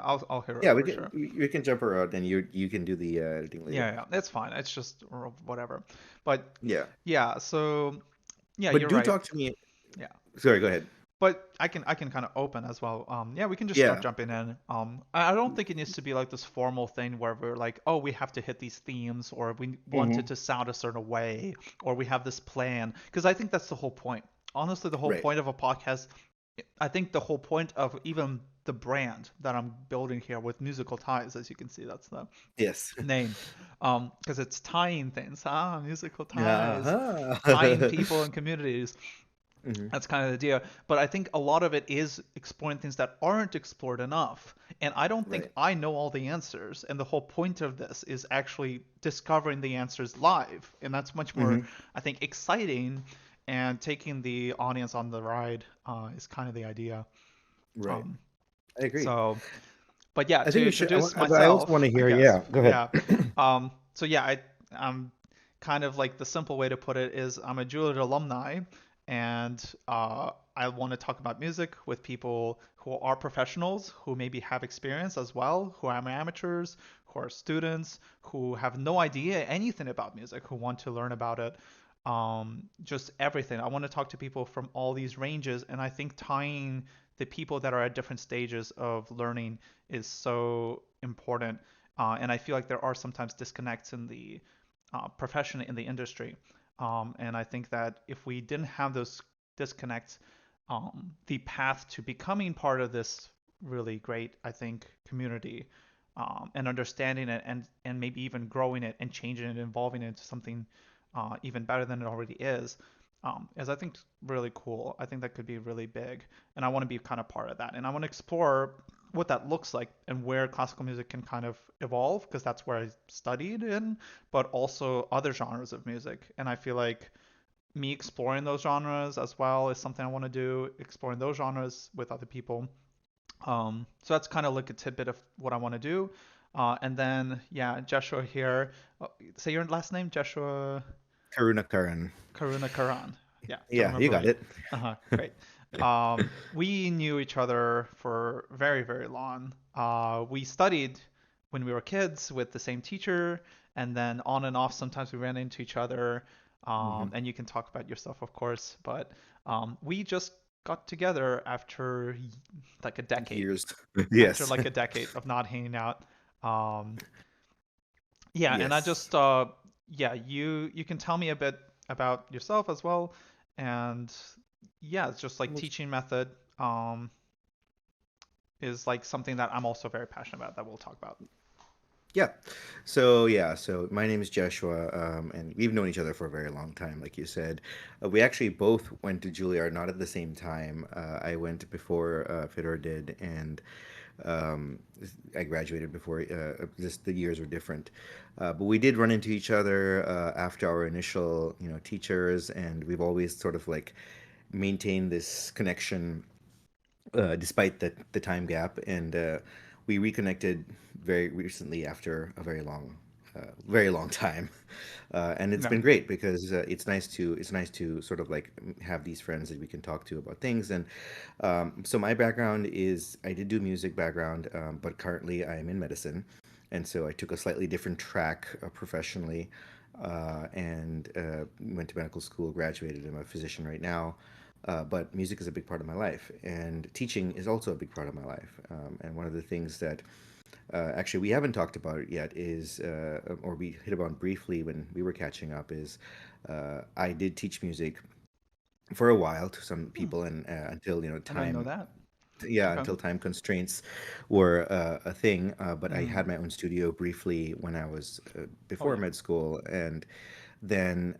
I'll hear it Yeah, for sure. we can jump around and you can do the editing later. Yeah, it's fine. It's just or whatever. But Yeah. yeah, so yeah, But you're do right. talk to me. Yeah. Sorry, go ahead. But I can kind of open as well. Yeah, we can just start Yeah. jumping in. I don't think it needs to be like this formal thing where we're like, oh, we have to hit these themes, or we want it Hmm. to sound a certain way, or we have this plan. Because I think that's the whole point. Honestly, the whole Right. point of a podcast, I think the whole point of even the brand that I'm building here with musical ties, as you can see, that's the Yes. name, because it's tying things. Musical ties, tying Uh-huh. people and communities. Hmm. That's kind of the idea. But I think a lot of it is exploring things that aren't explored enough. And I don't think Right. I know all the answers. And the whole point of this is actually discovering the answers live. And that's much more, Hmm. I think, exciting. And taking the audience on the ride is kind of the idea. Right. Um, I agree. so, but yeah, I think to we should. introduce But I also want myself, to I hear. guess. Yeah. Go ahead. Yeah. So yeah, I'm kind of like the simple way to put it is I'm a Juilliard alumni, and I want to talk about music with people who are professionals, who maybe have experience as well, who are amateurs, who are students, who have no idea anything about music, who want to learn about it. Just everything. I want to talk to people from all these ranges, and I think tying the people that are at different stages of learning is so important. And I feel like there are sometimes disconnects in the profession, in the industry. And I think that if we didn't have those disconnects, the path to becoming part of this really great, I think, community, and understanding it, and maybe even growing it and changing it, evolving it into something even better than it already is I think really cool. I think that could be really big, and I want to be kind of part of that. And I want to explore what that looks like and where classical music can kind of evolve, because that's where I studied in, but also other genres of music. And I feel like me exploring those genres as well is something I want to do, exploring those genres with other people. So that's kind of like a tidbit of what I want to do. And then, yeah, Jeshua here. Say your last name, Jeshua Karunakaran. Karunakaran. Yeah, don't Yeah, you remember got right. it. Great. We knew each other for very, very long. We studied when we were kids with the same teacher, and then on and off, sometimes we ran into each other. Hmm. And you can talk about yourself, of course, but we just got together after like a decade, Years. after Yes. like a decade of not hanging out. Um, yeah, and I Yes. just yeah, you can tell me a bit about yourself as well, and yeah, it's just like teaching method is like something that I'm also very passionate about that we'll talk about. Yeah. So my name is Jeshua, and we've known each other for a very long time, like you said. We actually both went to Juilliard, not at the same time. I went before Fedor did, and um, I graduated before. Just the years were different, but we did run into each other after our initial, teachers, and we've always sort of like maintained this connection despite the time gap, and we reconnected very recently after a very long time, and it's No. been great because it's nice to sort of like have these friends that we can talk to about things. And so my background is I did do music background, but currently I am in medicine, and so I took a slightly different track professionally. And went to medical school, graduated. I'm a physician right now, but music is a big part of my life, and teaching is also a big part of my life. And one of the things that actually we haven't talked about it yet is, or we hit upon briefly when we were catching up, is I did teach music for a while to some Hmm, people, and until I didn't know time, that. yeah, Okay. until time constraints were a thing. But I Mm. had my own studio briefly when I was Oh before yeah. med school, and then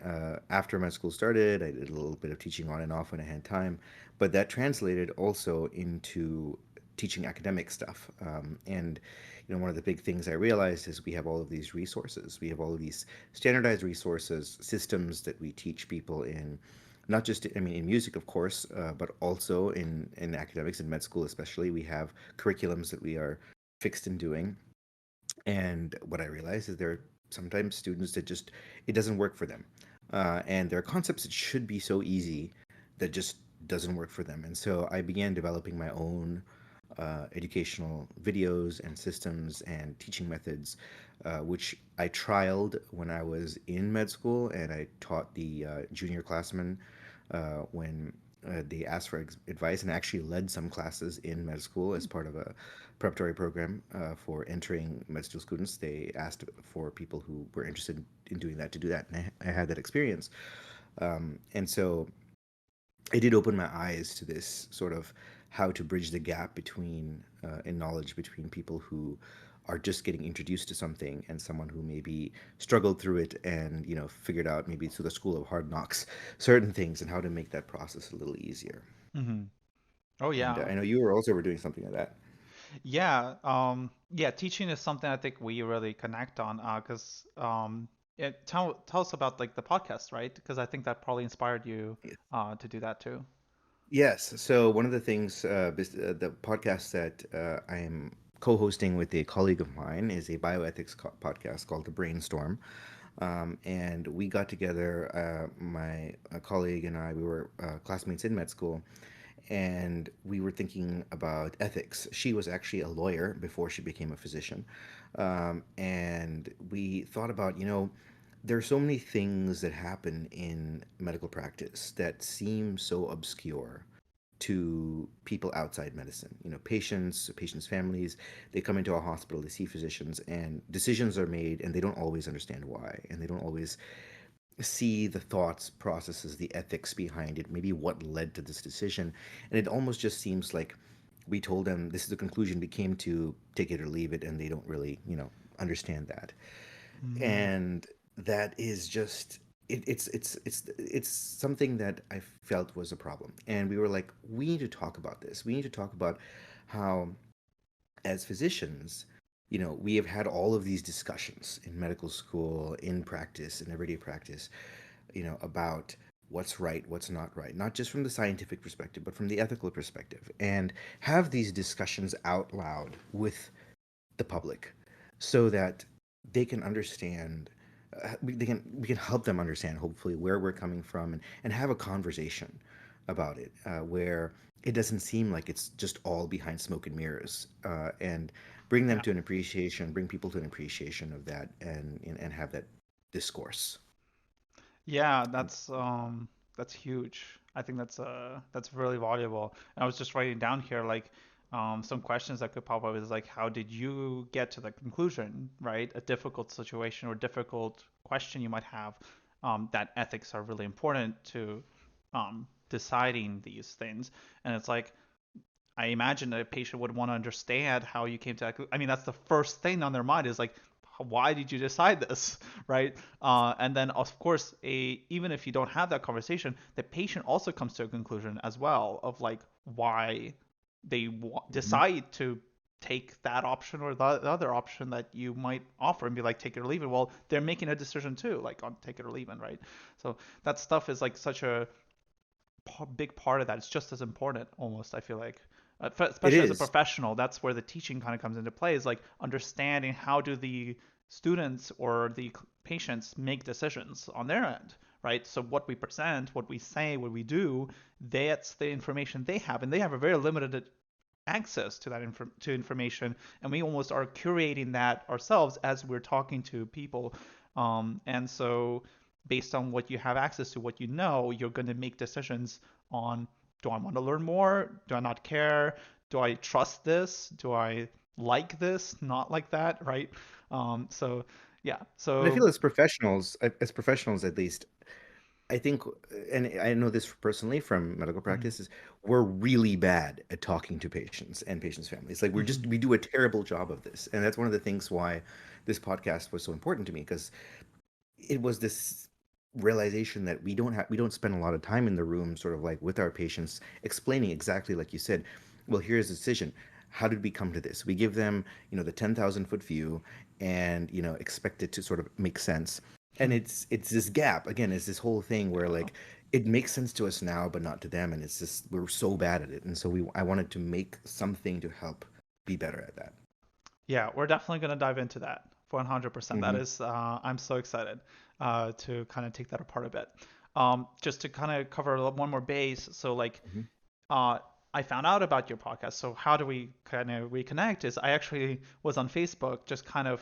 after med school started, I did a little bit of teaching on and off when I had time, but that translated also into teaching academic stuff. And one of the big things I realized is we have all of these resources. We have all of these standardized resources, systems that we teach people in, not just I mean in music, of course, but also in academics and med school especially. We have curriculums that we are fixed in doing, and what I realize is there are sometimes students that just it doesn't work for them, and there are concepts that should be so easy that just doesn't work for them. And so I began developing my own educational videos and systems and teaching methods, which I trialed when I was in med school, and I taught the junior classmen when they asked for advice, and actually led some classes in med school as part of a preparatory program for entering med school students. They asked for people who were interested in doing that to do that, and I had that experience. And so it did open my eyes to this sort of how to bridge the gap between in knowledge between people who are just getting introduced to something and someone who maybe struggled through it and figured out maybe through the school of hard knocks certain things and how to make that process a little easier. Hmm. Oh And yeah. I know you were also were doing something like that. Yeah, yeah, teaching is something I think we really connect on, 'cause tell us about like the podcast, right? Because I think that probably inspired you to do that too. Yes. So one of the things, the podcast that I am co-hosting with a colleague of mine is a bioethics podcast called The Brainstorm. And we got together, my colleague and I, we were classmates in med school, and we were thinking about ethics. She was actually a lawyer before she became a physician. And we thought about, there are so many things that happen in medical practice that seem so obscure to people outside medicine. Patients' families, they come into a hospital, they see physicians, and decisions are made, and they don't always understand why, and they don't always see the thoughts, processes, the ethics behind it, maybe what led to this decision. And it almost just seems like we told them this is the conclusion we came to, take it or leave it, and they don't really, understand that. Mm, And that is just it's something that I felt was a problem. And we were like, we need to talk about this. We need to talk about how as physicians, we have had all of these discussions in medical school, in practice, in everyday practice, about what's right, what's not right, not just from the scientific perspective, but from the ethical perspective, and have these discussions out loud with the public so that they can understand we can help them understand hopefully where we're coming from, and have a conversation about it where it doesn't seem like it's just all behind smoke and mirrors, and bring them yeah. to an appreciation, bring people to an appreciation of that, and have that discourse. Yeah, And that's huge. I think that's really valuable. And I was just writing down here like some questions that could pop up is like how did you get to the conclusion, right? A difficult situation or difficult question you might have, that ethics are really important to deciding these things. And it's like I imagine a patient would want to understand how you came to that. I mean, that's the first thing on their mind is like, why did you decide this, right? And then of course, even if you don't have that conversation, the patient also comes to a conclusion as well of like why they Mhm. decide to take that option or the other option that you might offer and be like take it or leave it. Well, they're making a decision too, like on take it or leave it, right? So that stuff is like such a big part of that. It's just as important, almost. I feel like, It especially as a is. professional, that's where the teaching kind of comes into play. Is like understanding how do the students or the patients make decisions on their end, right? So what we present, what we say, what we do, that's the information they have, and they have a very limited access to that information, and we almost are curating that ourselves as we're talking to people. And so based on what you have access to, what you know, you're going to make decisions on, do I want to learn more? Do I not care? Do I trust this? Do I like this? Not like that, right? So yeah. And I feel So as professionals at least, I think, and I know this personally from medical mm, practice, is we're really bad at talking to patients and patients' families. Like mhm. we do a terrible job of this, and that's one of the things why this podcast was so important to me, because it was this realization that we don't spend a lot of time in the room, sort of like with our patients, explaining exactly like you said. Well, here's the decision. How did we come to this? We give them, the 10,000 foot view, and expect it to sort of make sense. And it's this gap again. It's this whole thing where Yeah. like it makes sense to us now, but not to them, and it's just we're so bad at it. And so I wanted to make something to help be better at that. Yeah, we're definitely going to dive into that 100%. That Hmm. is, I'm so excited to kind of take that apart a bit. Just to kind of cover one more base. So, like, Hmm. uh, I found out about your podcast. So how do we kind of reconnect? Is I actually was on Facebook, just kind of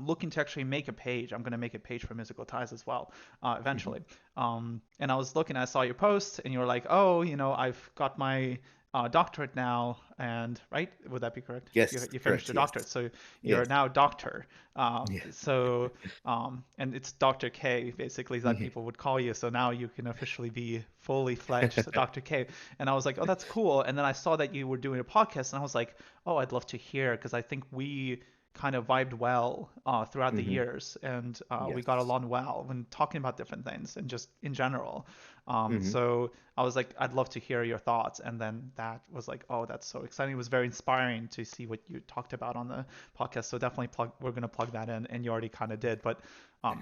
looking to actually make a page. I'm going to make a page for Musical Ties as well, Hmm. eventually. And I was looking, I saw your post, and you were like, oh, I've got my doctorate now, and right? Would that be correct? You, Yes, you finished correct. your Yes, doctorate, so you're yes. now a doctor. Yeah. And it's Dr. K, basically, that people would call you. So now you can officially be fully fledged Dr. K. And I was like, oh, that's cool. And then I saw that you were doing a podcast, and I was like, oh, I'd love to hear, because I think we kind of vibed well throughout the Hmm. years, and we got Yes. along well when talking about different things and just in general. Hmm. So I was like, I'd love to hear your thoughts. And then that was like, oh, that's so exciting. It was very inspiring to see what you talked about on the podcast. So definitely we're going to plug that in, and you already kind of did, but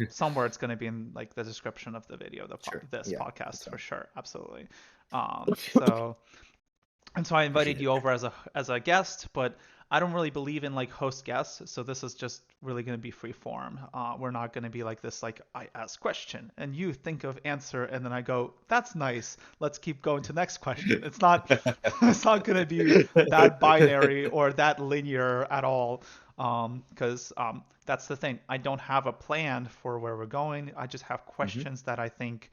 somewhere it's going to be in like the description of the video, Sure. this Yeah, podcast that's for fine. sure. Absolutely. So and so I Appreciate invited it. you over as a guest, but I don't really believe in like host guests, so this is just really going to be free form. We're not going to be like this, like I ask question and you think of answer, and then I go, that's nice. Let's keep going to next question. It's not it's not going to be that binary or that linear at all. Because that's the thing. I don't have a plan for where we're going. I just have Hmm. questions that I think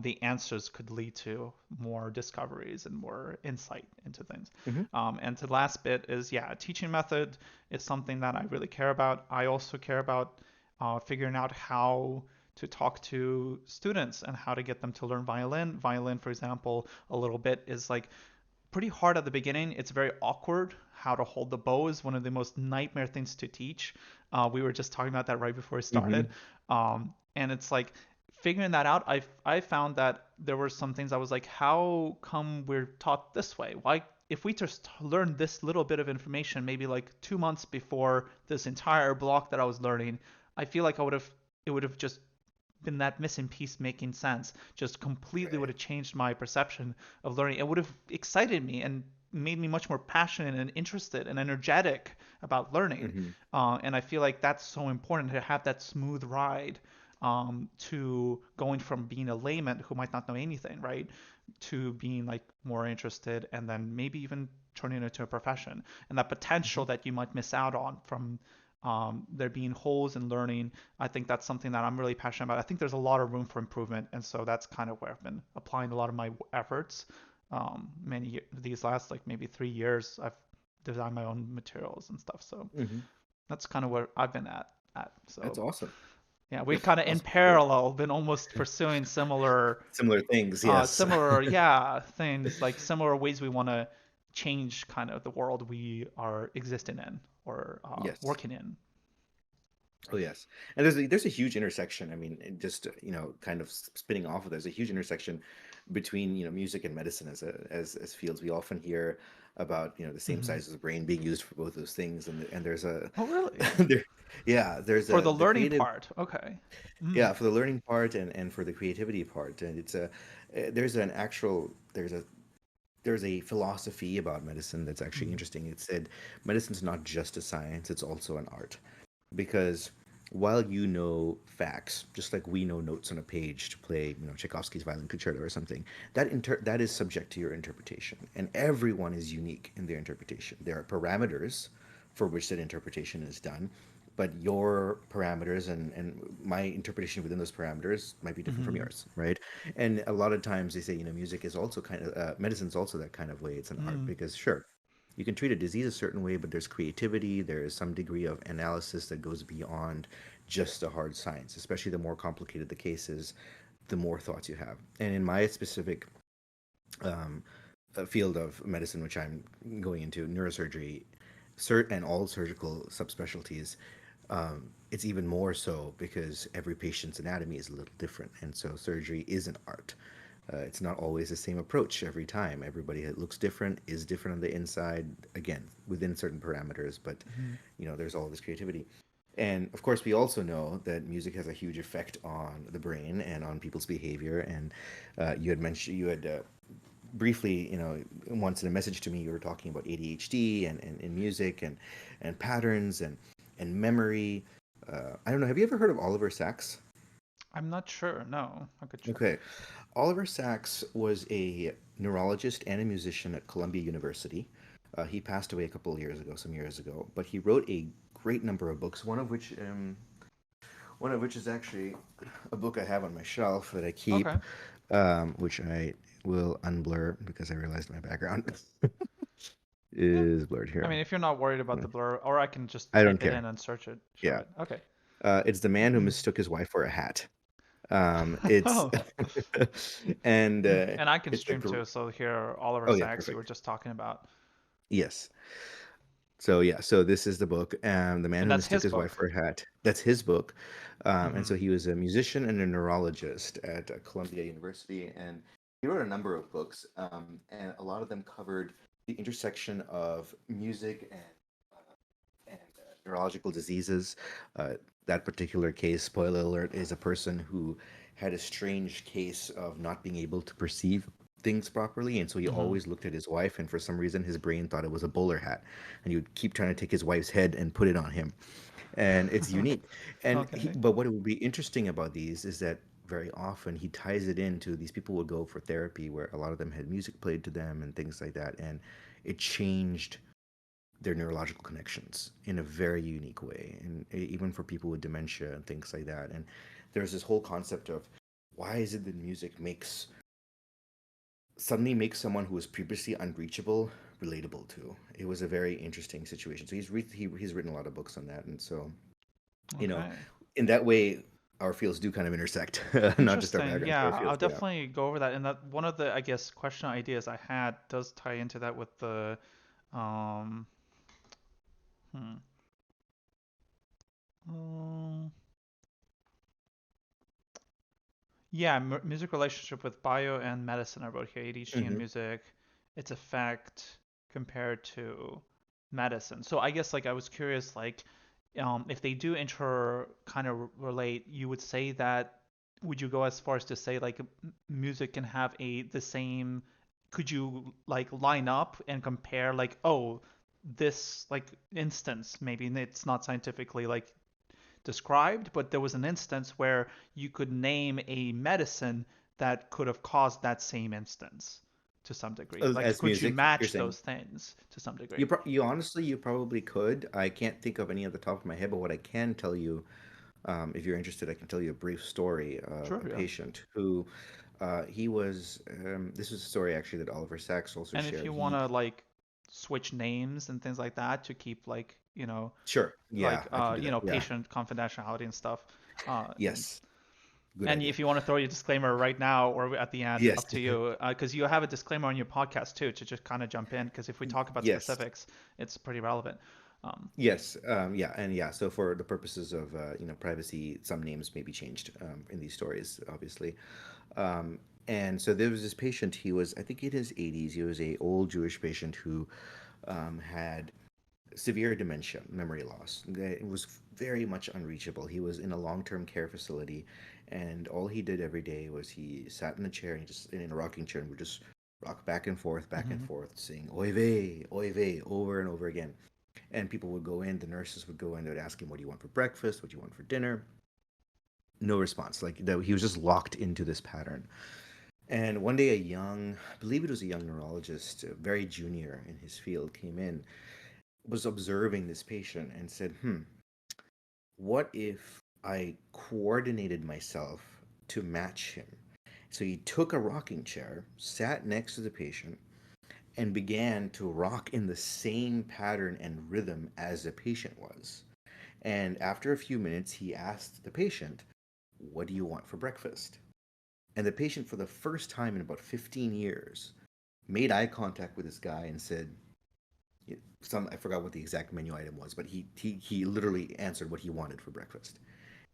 the answers could lead to more discoveries and more insight into things. Hmm. And the last bit is, yeah, teaching method is something that I really care about. I also care about figuring out how to talk to students and how to get them to learn violin. Violin, for example, a little bit is like pretty hard at the beginning. It's very awkward. How to hold the bow is one of the most nightmare things to teach. We were just talking about that right before we started. Hmm. And it's like figuring that out. I found that there were some things I was like, how come we're taught this way? Why, if we just learned this little bit of information, maybe like 2 months before this entire block that I was learning, I feel like it would have just been that missing piece making sense. Just completely would Right. have changed my perception of learning. It would have excited me and made me much more passionate and interested and energetic about learning. Hmm. And I feel like that's so important to have that smooth ride to going from being a layman who might not know anything, right, to being like more interested and then maybe even turning it into a profession. And that potential Hmm. that you might miss out on from there being holes in learning, I think that's something that I'm really passionate about. I think there's a lot of room for improvement, and so that's kind of where I've been applying a lot of my efforts. These last like maybe 3 years, I've designed my own materials and stuff. So Hmm. that's kind of where I've been at. That's So awesome. yeah, we've kind of in Awesome. Great. parallel been almost pursuing Similar things, yes. similar, yeah, things like similar ways we want to change kind of the world we are existing in or Yes. working in. Oh yes, and there's a huge intersection. I mean, just kind of spinning off of, there's a huge intersection between music and medicine as fields. We often hear about the same Hmm. size as the brain being used for both those things, and there's a Oh, really? there, yeah, there's For a the the learning creative, part. Okay. Mm. yeah, for the learning part and for the creativity part, and there's an actual there's a philosophy about medicine that's actually Mm. interesting. It said medicine's not just a science; it's also an art, because while you know facts, just like we know notes on a page to play, Tchaikovsky's Violin Concerto or something, that is subject to your interpretation, and everyone is unique in their interpretation. There are parameters for which that interpretation is done, but your parameters and my interpretation within those parameters might be different from Hmm. yours, right? And a lot of times they say, music is also kind of medicine's also that kind of way. It's an art Mm. because sure, you can treat a disease a certain way, but there's creativity, there is some degree of analysis that goes beyond just a hard science. Especially the more complicated the case is, the more thoughts you have. And in my specific um, field of medicine, which I'm going into, neurosurgery, and all surgical subspecialties, it's even more so because every patient's anatomy is a little different, and so surgery is an art. It's not always the same approach every time. Everybody looks different, is different on the inside, again, within certain parameters, but Hmm. there's all this creativity. And of course, we also know that music has a huge effect on the brain and on people's behavior. And you had briefly, once in a message to me, you were talking about ADHD and music and patterns and memory. I don't know. Have you ever heard of Oliver Sacks? I'm not sure. No, I could check. Okay. Oliver Sacks was a neurologist and a musician at Columbia University. He passed away a couple of years ago, some years ago, but he wrote a great number of books. One of which is actually a book I have on my shelf that I keep, Okay. which I will unblur because I realized my background Yeah. is blurred I here. mean, if you're not worried about the blur, or I can just I don't type it care. in and search it, show Yeah. it. Okay. It's the man who mistook his wife for a hat. It's Oh. and And I can it's a stream too, so here Oliver oh yeah, Sacks you were perfect. just talking about. Yes. So yeah, so this is the book, The Man And Who that's Mistook his His Wife book. for a Hat. That's his book. And so Hmm. he was a musician and a neurologist at Columbia University, and he wrote a number of books, and a lot of them covered the intersection of music and neurological diseases. Uh, that particular case, spoiler alert, is a person who had a strange case of not being able to perceive things properly, and so he Hmm. always looked at his wife, and for some reason his brain thought it was a bowler hat, and he would keep trying to take his wife's head and put it on him, and it's unique. Okay. But what would be interesting about these is that very often he ties it into these people would go for therapy where a lot of them had music played to them and things like that, and it changed their neurological connections in a very unique way, and even for people with dementia and things like that. And there's this whole concept of why is it that music makes suddenly makes someone who was previously unreachable relatable to. It was a very interesting situation. So he's written a lot of books on that, and so you know, Okay. in that way, our fields do kind of intersect, not just our Interesting. backgrounds, but Yeah, our I'll fields. Yeah. definitely go over that. And that one of the, I guess, question ideas I had does tie into that with the, um, hmm, um, yeah, music relationship with bio and medicine. I wrote here ADHD and Hmm. music, its effect compared to medicine. So I guess like I was curious, like, if they do inter kind of relate, you would say that would you go as far as to say like music can have a the same? Could you like line up and compare like oh this like instance maybe it's not scientifically like described, but there was an instance where you could name a medicine that could have caused that same instance to some degree. Like, As could you music, you're match saying those things to some you degree? you honestly you probably could. I can't think of any at the top of my head, but what I can tell you, if you're interested, I can tell you a brief story of Sure, a yeah. patient who he was. This was a story actually that Oliver Sacks also And if shared. you want to like switch names and things like that to keep like, Sure, yeah, I can do that. Yeah, patient confidentiality and stuff. And yes, good And idea. if you want to throw your disclaimer right now or at the end, Yes, up to you, because you have a disclaimer on your podcast too, to just kind of jump in, because if we talk about yes, specifics, it's pretty relevant. Um, yes, yeah, and yeah. So for the purposes of privacy, some names may be changed in these stories, obviously. Um, and so there was this patient. He was, I think, in his 80s. He was a old Jewish patient who had severe dementia, memory loss. It was very much unreachable. He was in a long-term care facility, and all he did every day was he sat in a chair and he just in a rocking chair and would just rock back and mhm, forth, saying oy vey, over and over again. And people would go in, the nurses would go in, they would ask him, "What do you want for breakfast? What do you want for dinner?" No response. Like he was just locked into this pattern. And one day, I believe it was a young neurologist, very junior in his field, came in, was observing this patient, and said, what if I coordinated myself to match him? So he took a rocking chair, sat next to the patient, and began to rock in the same pattern and rhythm as the patient was. And after a few minutes, he asked the patient, "What do you want for breakfast?" And the patient, for the first time in about 15 years, made eye contact with this guy and said, I forgot what the exact menu item was, but he literally answered what he wanted for breakfast.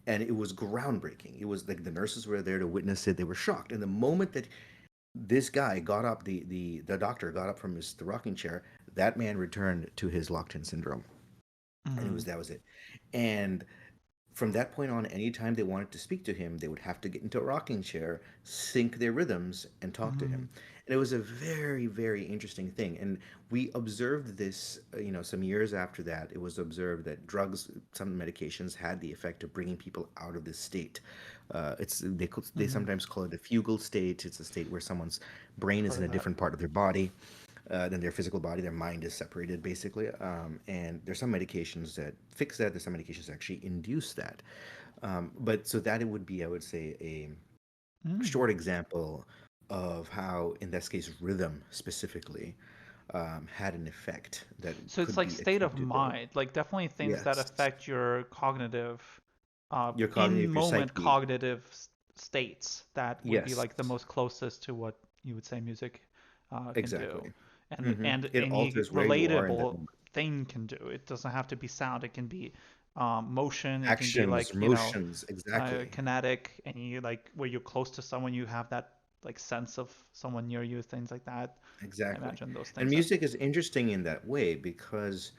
And it was groundbreaking. It was like the nurses were there to witness it. They were shocked. And the moment that this guy got up, the doctor got up from the rocking chair, that man returned to his locked in syndrome, and it was mhm. that was it. And From that point on, anytime they wanted to speak to him, they would have to get into a rocking chair, sync their rhythms, and talk to Mm-hmm. him. And it was a very, very interesting thing. And we observed this, some years after that. It was observed that drugs, some medications, had the effect of bringing people out of this state. They Mm-hmm. sometimes call it a fugal state. It's a state where someone's brain is Heard in of a that. different part of their body than their physical body. Their mind is separated, basically. And there's some medications that fix that. There's some medications that actually induce that. But so that it would be, I would say, a Mm. short example of how, in this case, rhythm specifically had an effect that So it's could like be state akin of to the mind, like definitely things that yes, affect your cognitive, your in cognitive, your moment psyche. cognitive states that would be Yes, like the most closest to what you would say music can do, exactly. and It any alters where you are in that relatable moment. thing can do. It doesn't have to be sound. It can be motion. It can be Actions, like, you know, emotions, exactly. kinetic, and you like where you're close to someone, you have that like sense of someone near you, things like that. I Exactly. imagine those And things have. music is interesting in that way because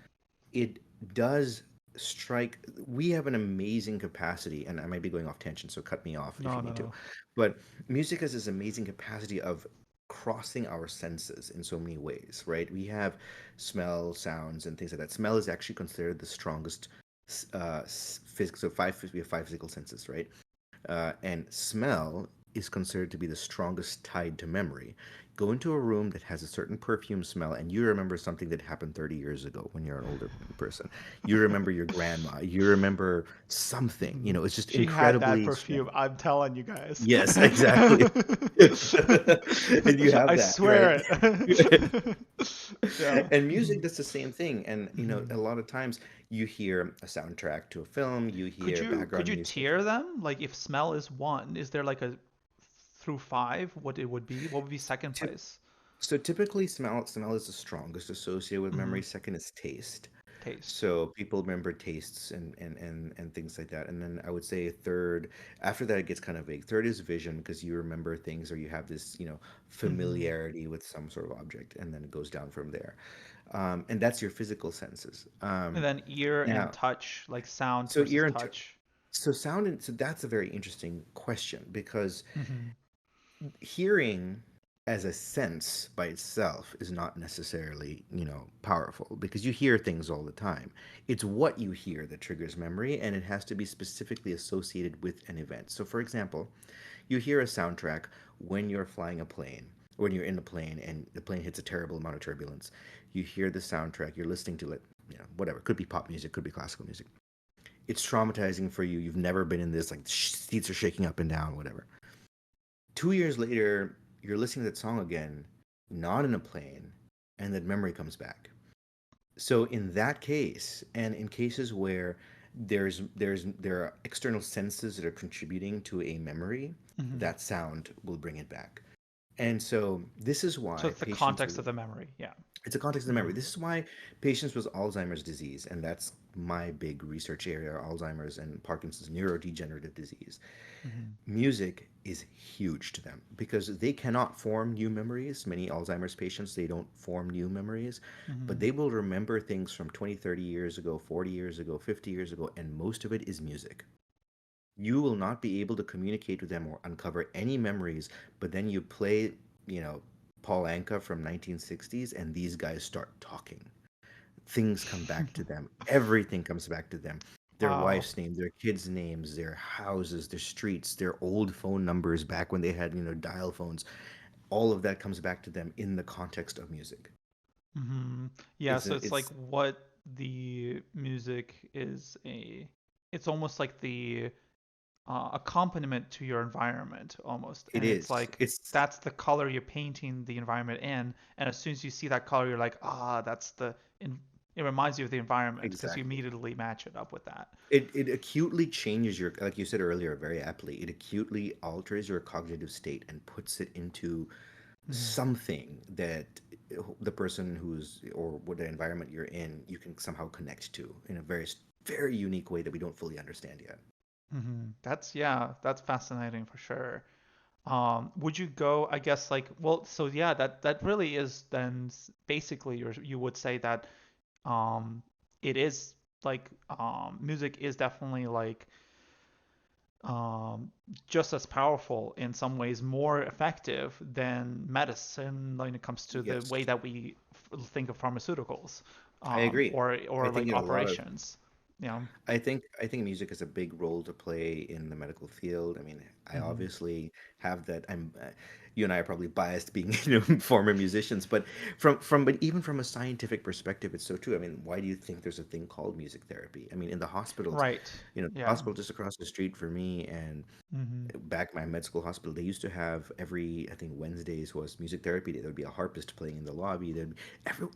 it does strike. We have an amazing capacity, and I might be going off tangent, so cut me off if No, you no, need to. no. But music has this amazing capacity of crossing our senses in so many ways, right? We have smell, sounds, and things like that. Smell is actually considered the strongest physical. So we have five physical senses, right? And smell is considered to be the strongest tied to memory. Go into a room that has a certain perfume smell, and you remember something that happened 30 years ago when you're an older person. You remember your grandma. You remember something. Mhm. It's just She had that incredibly strong. perfume. I'm telling you guys. Yes, exactly. And you have I that, right? swear it. Yeah. And Mhm. music does the same thing. And, a Mhm. lot of times you hear a soundtrack to a film, you hear Could background you music. tier them? Like if smell is one, is there like a through five what it would be? What would be second place? So typically, smell is the strongest associated with Hmm. memory. Second is taste. Taste. So people remember tastes and things like that. And then I would say third. After that, it gets kind of vague. Third is vision because you remember things or you have this Hmm. familiarity with some sort of object, and then it goes down from there. And that's your physical senses. And then ear and Now, touch, like sound so versus ear and touch. so sound and so that's a very interesting question because Hmm. hearing as a sense by itself is not necessarily, powerful because you hear things all the time. It's what you hear that triggers memory, and it has to be specifically associated with an event. So, for example, you hear a soundtrack when you're flying a plane, when you're in a plane and the plane hits a terrible amount of turbulence. You hear the soundtrack, you're listening to it, whatever. Could be pop music, could be classical music. It's traumatizing for you. You've never been in this, like, seats are shaking up and down, whatever. 2 years later, you're listening to that song again, not in a plane, and that memory comes back. So in that case, and in cases where there are external senses that are contributing to a memory, Hmm. that sound will bring it back. And so this is So why it's the patients context with of the memory. Yeah. it's a context of the memory. Hmm. This is why patients with Alzheimer's disease, and that's my big research area, Alzheimer's and Parkinson's neurodegenerative disease. Hmm. Music is huge to them because they cannot form new memories. Many Alzheimer's patients, they don't form new memories, but Hmm. they will remember things from 20, 30 years ago, 40 years ago, 50 years ago, and most of it is music. You will not be able to communicate with them or uncover any memories, but then you play, you know, Paul Anka from 1960s and these guys start talking. Things come back to them. Everything comes back to them. Their Wow. wife's name, their kids' names, their houses, their streets, their old phone numbers back when they had, dial phones. All of that comes back to them in the context of music. Hmm. Yeah, It's so a, it's like it's what the music is a, it's almost like the accompaniment to your environment almost. it And it's is. like It's that's the color you're painting the environment in. And as soon as you see that color, you're like, that's it reminds you of the environment because you exactly. immediately match it up with that. It acutely changes your, like you said earlier, very aptly. It acutely alters your cognitive state and puts it into Hmm. something that the person who's or what the environment you're in, you can somehow connect to in a very unique way that we don't fully understand yet. Hmm. Yeah, that's fascinating for sure. Would you go, I guess, like, well, so yeah, that really is then basically you would say that um, it is. like music is definitely like um, just as powerful, in some ways more effective than medicine when it comes to the way Yes, that we think of pharmaceuticals, I agree. I or think like in a lot of operations. You know. I think music has a big role to play in the medical field. I mean, I Hmm. obviously have that. You and I are probably biased being former musicians, but but even from a scientific perspective, it's so true. I mean, why do you think there's a thing called music therapy? I mean, in the hospitals, Right. the Yeah. hospital just across the street for me and Hmm. back my med school hospital, they used to have every, I think Wednesdays was music therapy day. There would be a harpist playing in the lobby.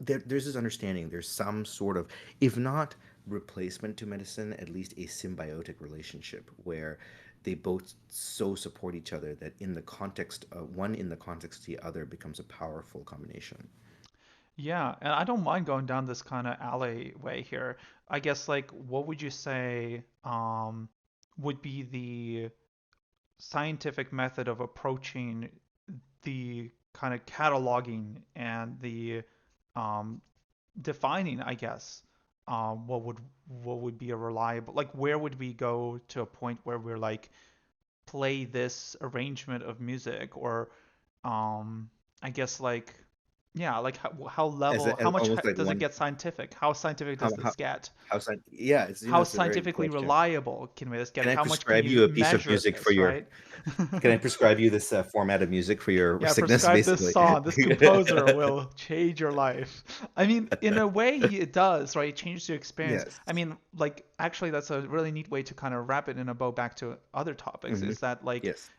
There's this understanding. There's some sort of, if not replacement to medicine, at least a symbiotic relationship where they both so support each other that in the context of one, in the context of the other, becomes a powerful combination. Yeah, and I don't mind going down this kind of alleyway here. I guess like what would you say would be the scientific method of approaching the kind of cataloging and the um, defining, I guess, what would be a reliable, like where would we go to a point where we're like play this arrangement of music, or I guess like yeah, like how As much almost like does it one, get scientific? How scientific how does how this get? yeah, it's How it's a very good scientifically question. reliable can we this get? Can I How much can prescribe you you a piece of measure music for this, your right? Can I prescribe you this format of music for your Yeah, sickness, prescribe this basically? song. This composer will change your life. I mean, in a way, it does, right? It changes your experience. Yes. I mean, like, actually, that's a really neat way to kind of wrap it in a bow back to other topics. Hmm. Is that like Yes.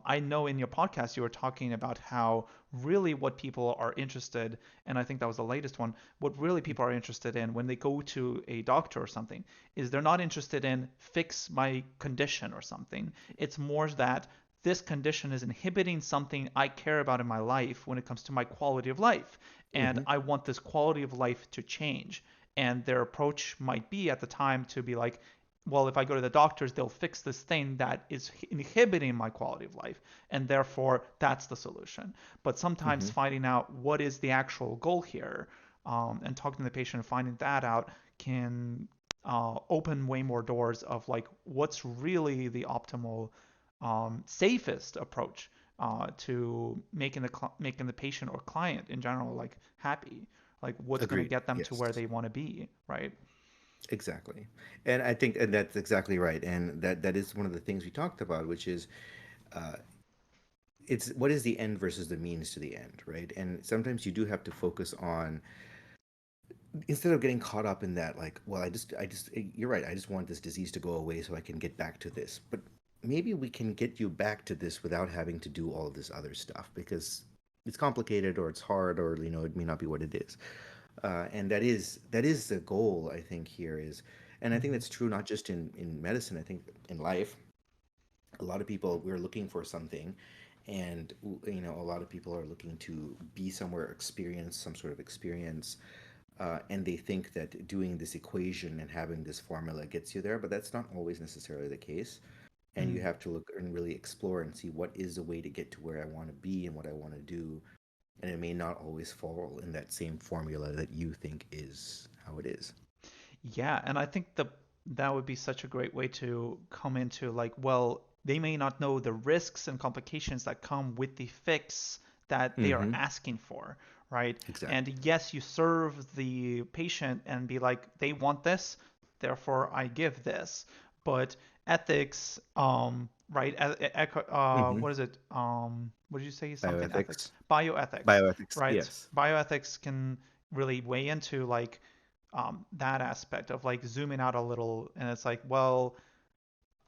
I know in your podcast you were talking about how really what people are interested, and I think that was the latest one, what really people are interested in when they go to a doctor or something is they're not interested in fix my condition or something. It's more that this condition is inhibiting something I care about in my life when it comes to my quality of life. And Hmm. I want this quality of life to change. And their approach might be at the time to be like, well, if I go to the doctors, they'll fix this thing that is inhibiting my quality of life. And therefore, that's the solution. But sometimes Hmm. finding out what is the actual goal here and talking to the patient and finding that out can open way more doors of like what's really the optimal, safest approach to making the patient or client in general like happy, like what's going to Agreed. get them to where Yes. they want to be, right? Exactly. And I think and that's exactly right. And that is one of the things we talked about, which is uh, it's what is the end versus the means to the end, right? And sometimes you do have to focus on, instead of getting caught up in that, like, well, you're right, I just want this disease to go away so I can get back to this. But maybe we can get you back to this without having to do all of this other stuff because it's complicated or it's hard or it may not be what it is. And that is the goal, I think, here is, and I think Mm-hmm. that's true not just in medicine. I think in life, a lot of people, we're looking for something, and a lot of people are looking to be somewhere, experience some sort of experience, and they think that doing this equation and having this formula gets you there, but that's not always necessarily the case. And you Mm. have to look and really explore and see what is the way to get to where I want to be and what I want to do. And it may not always fall in that same formula that you think is how it is. Yeah, and I think that would be such a great way to come into like, well, they may not know the risks and complications that come with the fix that they are Mm-hmm. asking for, right? And Exactly. yes, you serve the patient and be like, they want this, therefore I give this. But ethics, right? Mm-hmm. What is it? What did you say? Something ethics? Bioethics. Bioethics, Bioethics. right? Yes. Bioethics can really weigh into like that aspect of like zooming out a little, and it's like, well,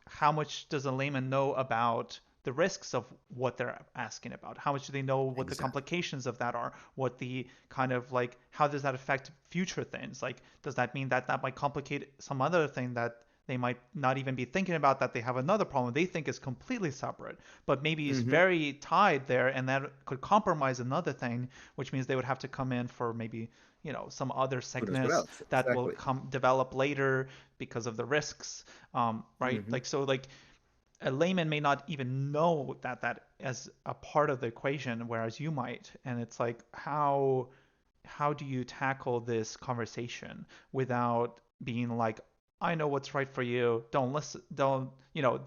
how much does a layman know about the risks of what they're asking about? How much do they know what the Exactly. complications of that are? What the kind of like, how does that affect future things? Like, does that mean that that might complicate some other thing that they might not even be thinking about, that they have another problem they think is completely separate, but maybe is Mm-hmm. very tied there, and that could compromise another thing, which means they would have to come in for maybe, some other Who knows what sickness else? that will Exactly. come develop later because of the risks, right? Mm-hmm. Like, so like a layman may not even know that as a part of the equation, whereas you might. And it's like, how do you tackle this conversation without being like, I know what's right for you. Don't listen. Don't,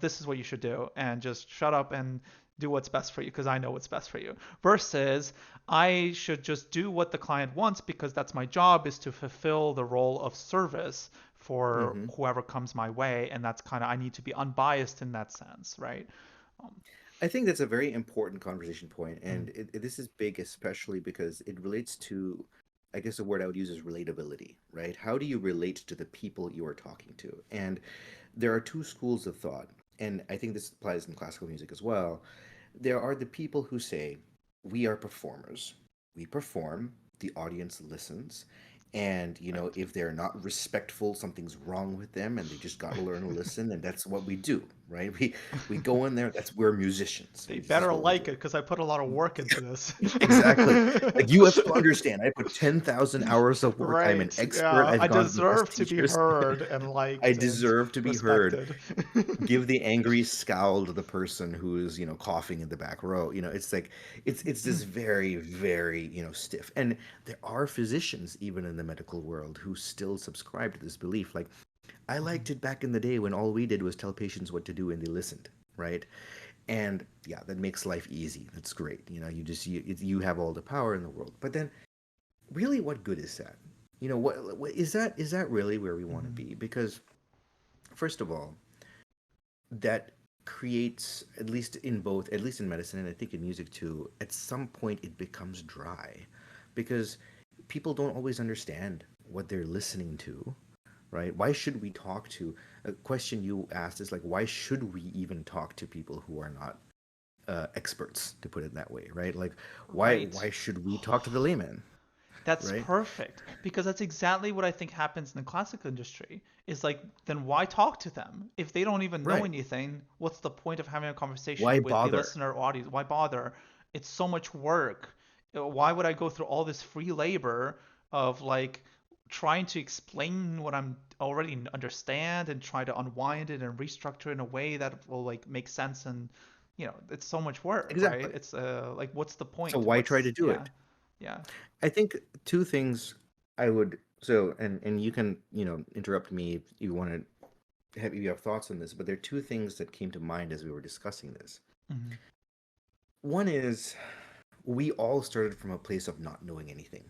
this is what you should do, and just shut up and do what's best for you because I know what's best for you. Versus, I should just do what the client wants because that's my job, is to fulfill the role of service for Hmm. whoever comes my way, and that's kind of, I need to be unbiased in that sense, right? Um, I think that's a very important conversation point, mm, and this is big, especially because it relates to, I guess the word I would use is relatability, right? How do you relate to the people you are talking to? And there are two schools of thought, and I think this applies in classical music as well. There are the people who say, we are performers. We perform, the audience listens, and right. if they're not respectful, something's wrong with them, and they just got to learn to listen, and that's what we do, right? We go in there. That's we're musicians. They This is better what we like do. it because I put a lot of work into this. Exactly. Like you have to understand, I put 10,000 hours of work. I'm an Right. expert. Yeah. I've I gone to the best deserve to be teachers. heard and I liked and deserve to be heard. respected. Give the angry scowl to the person who is, coughing in the back row. It's like it's this very, very, stiff. And there are physicians even in the medical world who still subscribe to this belief. Like I liked it back in the day when all we did was tell patients what to do and they listened, right? And yeah, that makes life easy. That's great. You have all the power in the world. But then really what good is that? What is that really where we want to be? Because first of all, that creates, at least in medicine and I think in music too, at some point it becomes dry because people don't always understand what they're listening to, right? Why should we talk to a question you asked is like, why should we even talk to people who are not experts, to put it that way, right? Like, why Right. should we talk to the layman, That's right? perfect because that's exactly what I think happens in the classical industry. Is like, then why talk to them if they don't even know Right. anything? What's the point of having a Why conversation with the bother? listener or audience? Why bother? It's so much work. Why would I go through all this free labor of like trying to explain what I'm already understand and try to unwind it and restructure in a way that will like make sense, and it's so much work, right? Exactly. It's like, what's the So point? why try to do Yeah, it? yeah. I think two things I would so and you can, interrupt me if you want to have if you have thoughts on this, but there are two things that came to mind as we were discussing this. Mhm. One is we all started from a place of not knowing anything.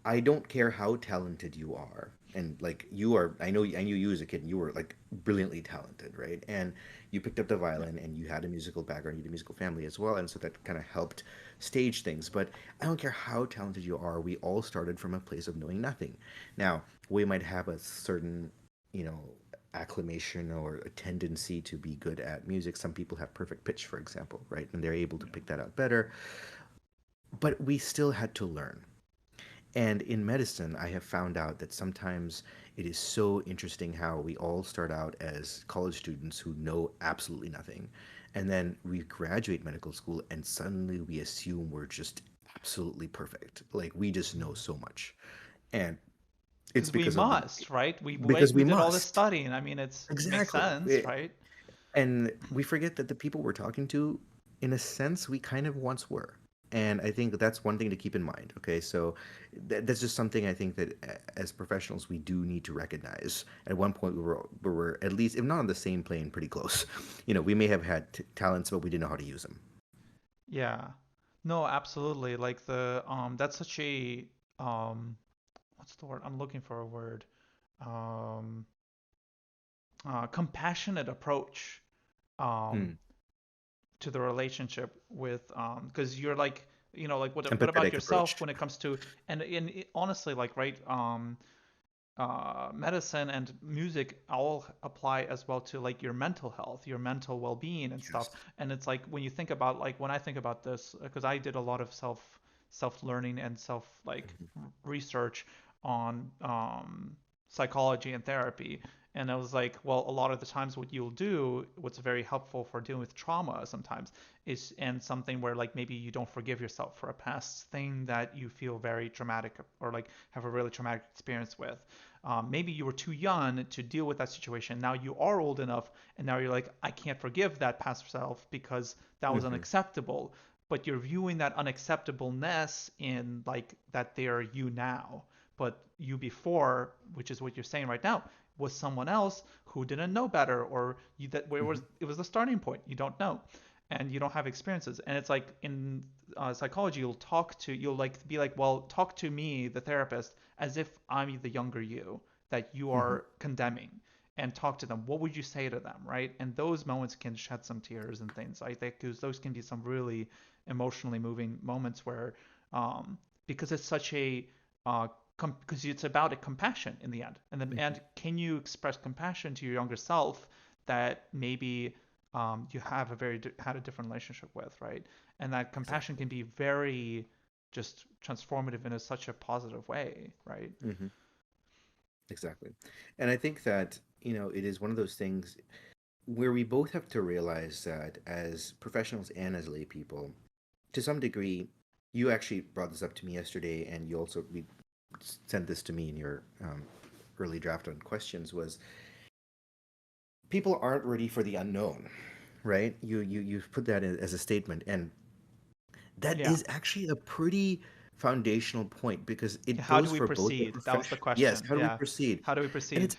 I don't care how talented you are. And like you are, I knew you as a kid, and you were like brilliantly talented, right? And you picked up the Yeah. violin and you had a musical background, you had a musical family as well. And so that kind of helped stage things. But I don't care how talented you are, we all started from a place of knowing nothing. Now, we might have a certain, you know, acclamation or a tendency to be good at music. Some people have perfect pitch, for example, right? And they're able to Yeah. pick that out better. But we still had to learn. And in medicine, I have found out that sometimes it is so interesting how we all start out as college students who know absolutely nothing. And then we graduate medical school and suddenly we assume we're just absolutely perfect. Like we just know Mhm. so much. And it's Because we because of the must, right? because We we did all this must. studying. I mean, it makes Exactly. sense, right? And we forget that the people we're talking to, in a sense, we kind of once were. And I think that's one thing to keep in mind. Okay, so that's just something I think that as professionals we do need to recognize. At one point we were at least, if not on the same plane, pretty close. We may have had talents, but we didn't know how to use them. Yeah. No, absolutely. Like that's such a um what's the word? I'm looking for a word. Um Compassionate approach um Hmm. to the relationship with because you're like, like what about Empathetic yourself approach. when it comes to, and honestly, like, right, medicine and music all apply as well to like your mental health, your mental well-being and stuff. Yes. And it's like when you think about, like, when I think about this, because I did a lot of self learning and self like Hmm. research on psychology and therapy. And I was like, well, a lot of the times what you'll do, what's very helpful for dealing with trauma sometimes is, and something where like maybe you don't forgive yourself for a past thing that you feel very traumatic or like have a really traumatic experience with. Maybe you were too young to deal with that situation. Now you are old enough, and now you're like, I can't forgive that past self because that was Hmm. unacceptable. But you're viewing that unacceptableness in like that they are you now. but you before, which is what you're saying right now, was someone else who didn't know better, or you that where Hmm. it was the starting point. You don't know, and you don't have experiences. And it's like in psychology, you'll like be like, well, talk to me, the therapist, as if I'm the younger you that you Hmm. are condemning, and talk to them. What would you say to them, right? And those moments can shed some tears and things. I think because those can be some really emotionally moving moments where, um, because it's such a because it's about a compassion in the end. And then, Hmm. and can you express compassion to your younger self that maybe you have had a different relationship with, right? And that compassion Exactly. can be very just transformative in such a positive way, right? Hmm. Exactly. And I think that, it is one of those things where we both have to realize that as professionals and as lay people, to some degree, you actually brought this up to me yesterday, and you also sent this to me in your early draft on questions, was people aren't ready for the unknown, right? You put that as a statement, and that Yeah. is actually a pretty foundational point because it How do goes we for both the proceed? That was the profession. Yes, question. how do we Yeah. proceed? How do we And proceed?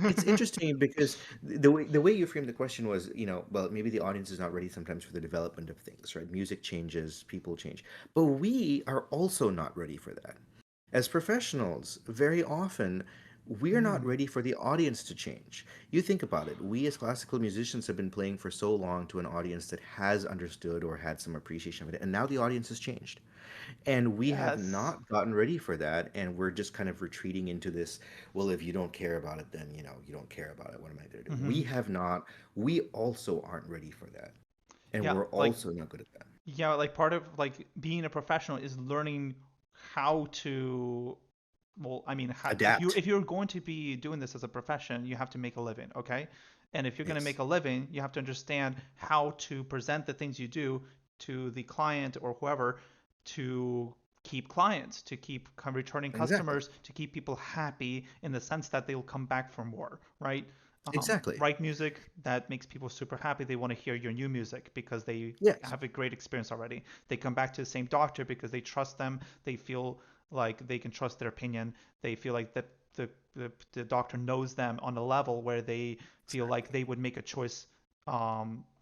it's interesting because the way you framed the question was, well, maybe the audience is not ready sometimes for the development of things, right? Music changes, people change, but we are also not ready for that. As professionals, very often we're not Hmm. ready for the audience to change. You think about it. We as classical musicians have been playing for so long to an audience that has understood or had some appreciation of it, and now the audience has changed. And we have Yes. not gotten ready for that, and we're just kind of retreating into this, well, if you don't care about it, then you don't care about it. What am I going to do? We Hmm. have not, we also aren't ready for that. And Yeah. we're Like, also not good at that. yeah, like part of like being a professional is learning how to, well, I mean, Adapt. if you're going to be doing this as a profession, you have to make a living, okay? And if you're going to make Yes. a living, you have to understand how to present the things you do to the client or whoever to keep clients, to keep returning Exactly. customers, to keep people happy in the sense that they'll come back for more, right? Exactly. Write music that makes people super happy. They want to hear your new music because they Yes. have a great experience already. They come back to the same doctor because they trust them. They feel like they can trust their opinion. They feel like that the doctor knows them on a level where they feel like Exactly. they would make a choice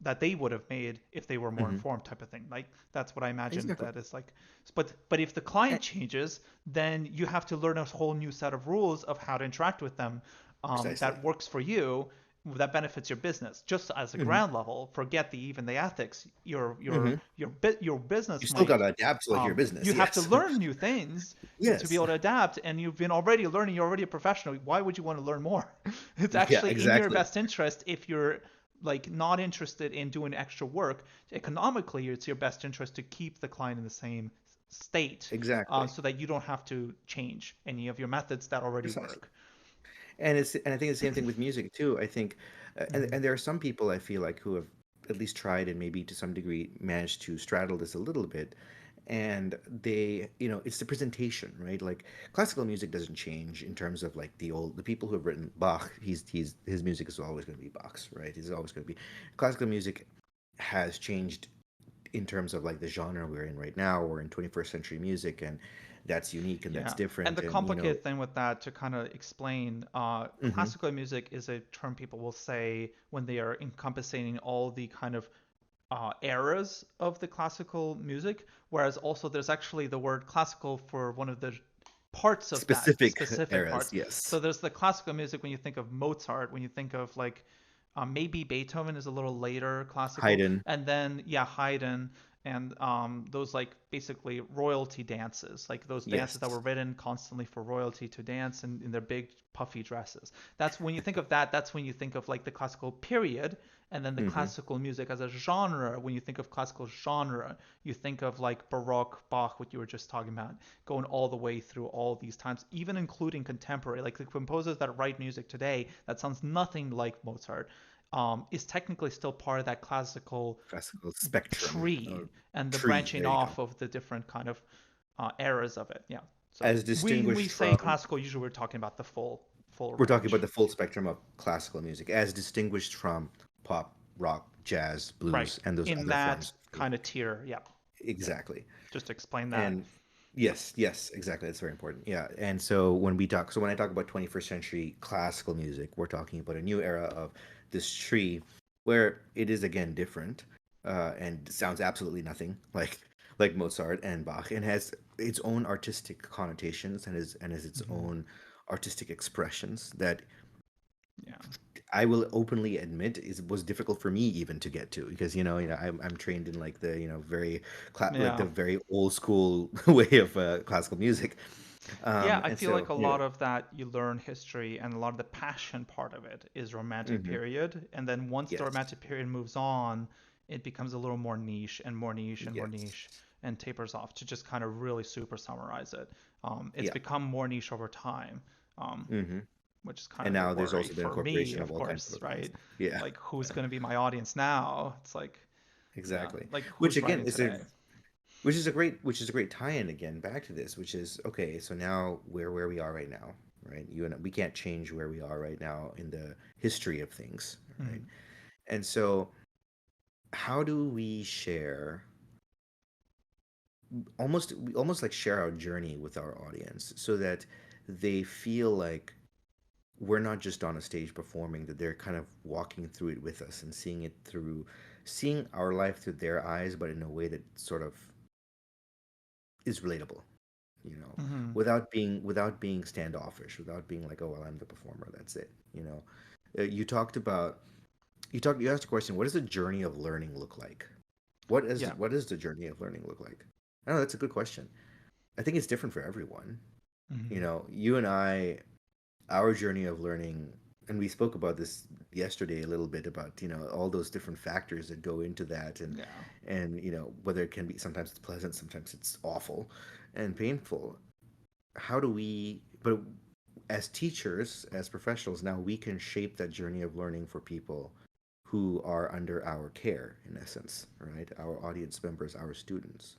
that they would have made if they were more Hmm. informed, type of thing. Like that's what I imagine Exactly. that is like. But if the client And changes, then you have to learn a whole new set of rules of how to interact with them precisely. that works for you, that benefits your business. Just as a Hmm. ground level, forget even the ethics. Hmm. Your You business still got might to adapt to like your business. you have to Yes. learn new things to be Yes. able to adapt, and you've been already learning. You're already a professional. Why would you want to learn more? It's Yeah, actually in your exactly. best interest if you're like not interested in doing extra work. Economically, it's your best interest to keep the client in the same state, Exactly. so that you don't have to change any of your methods that already Precisely. work. And I think the same thing with music too. I think, Hmm. and there are some people I feel like who have at least tried and maybe to some degree managed to straddle this a little bit, and it's the presentation, right? Like classical music doesn't change in terms of like the people who have written Bach. His music is always going to be Bach's, right? He's always going to be classical music has changed in terms of like the genre we're in right now. We're in 21st century music, and that's unique and that's Yeah. And different, the and complicated thing with that, to kind of explain, hmm. classical music is a term people will say when they are encompassing all the kind of eras of the classical music, whereas also there's actually the word classical for one of the parts of that Specific specific eras, parts. So yes. there's the classical music when you think of Mozart, when you think of like maybe Beethoven is a little later classical, Haydn. and then yeah, Haydn, and those like basically royalty dances, like those dances that were Yes. written constantly for royalty to dance in their big puffy dresses. That's when you think of that. That's when you think of like the classical period, and then the Hmm. classical music as a genre. When you think of classical genre, you think of like Baroque, Bach, what you were just talking about, going all the way through all these times, even including contemporary, like the composers that write music today that sounds nothing like Mozart, is technically still part of that classical Classical spectrum tree or and the tree. branching There you go. off of the different kind of eras of it. Yeah. So As when we distinguished say from, classical, usually we're talking about the full we're talking about range. the full spectrum of classical music, as distinguished from pop, rock, jazz, Right. blues, and those In other that forms of kind music. of tier. Yeah. Yeah. Exactly. Just explain that. And Yes, yes, exactly. That's very important. Yeah. And so when I talk about 21st century classical music, we're talking about a new era of this tree where it is again different and sounds absolutely nothing like Mozart and Bach, and has its own artistic connotations and has its Hmm. own artistic expressions that Yeah. I will openly admit was difficult for me even to get to, because I'm trained in like the very like the Yeah. very old school way of classical music, Yeah, I and feel like so a lot of that you learn history and a lot of the passion part of it is romantic hmm period. And then once the yes, romantic period moves on, it becomes a little more niche and more niche and more yes, niche and tapers off to just kind of really super summarize it. It's yeah, become more niche over time, um, hmm which is kind and of the now there's worry also the for me, incorporation of of all kinds of course, other things. right? Yeah, Like who's going to be my audience now? It's like, yeah, exactly. like Which who's again writing is a today? which is a great tie-in again back to this, which is okay. So now we're where we are right now, right? You and we can't change where we are right now in the history of things, right? Mm, And so how do we share we almost like share our journey with our audience so that they feel like we're not just on a stage performing, that they're kind of walking through it with us and seeing our life through their eyes, but in a way that sort of is relatable, you know, mm-hmm. without being standoffish, without being like, oh well, I'm the performer, that's it, you know. You talked about you asked a question, what does the journey of learning look like? Yeah. What does the journey of learning look like? I know that's a good question. I think it's different for everyone. You Mm-hmm. know, you and I, our journey of learning, and we spoke about this yesterday a little bit about all those different factors that go into that, Yeah. and whether it can be, sometimes it's pleasant, sometimes it's awful and painful. How do we? But as teachers, as professionals, now we can shape that journey of learning for people who are under our care, in essence, right? Our audience members, our students.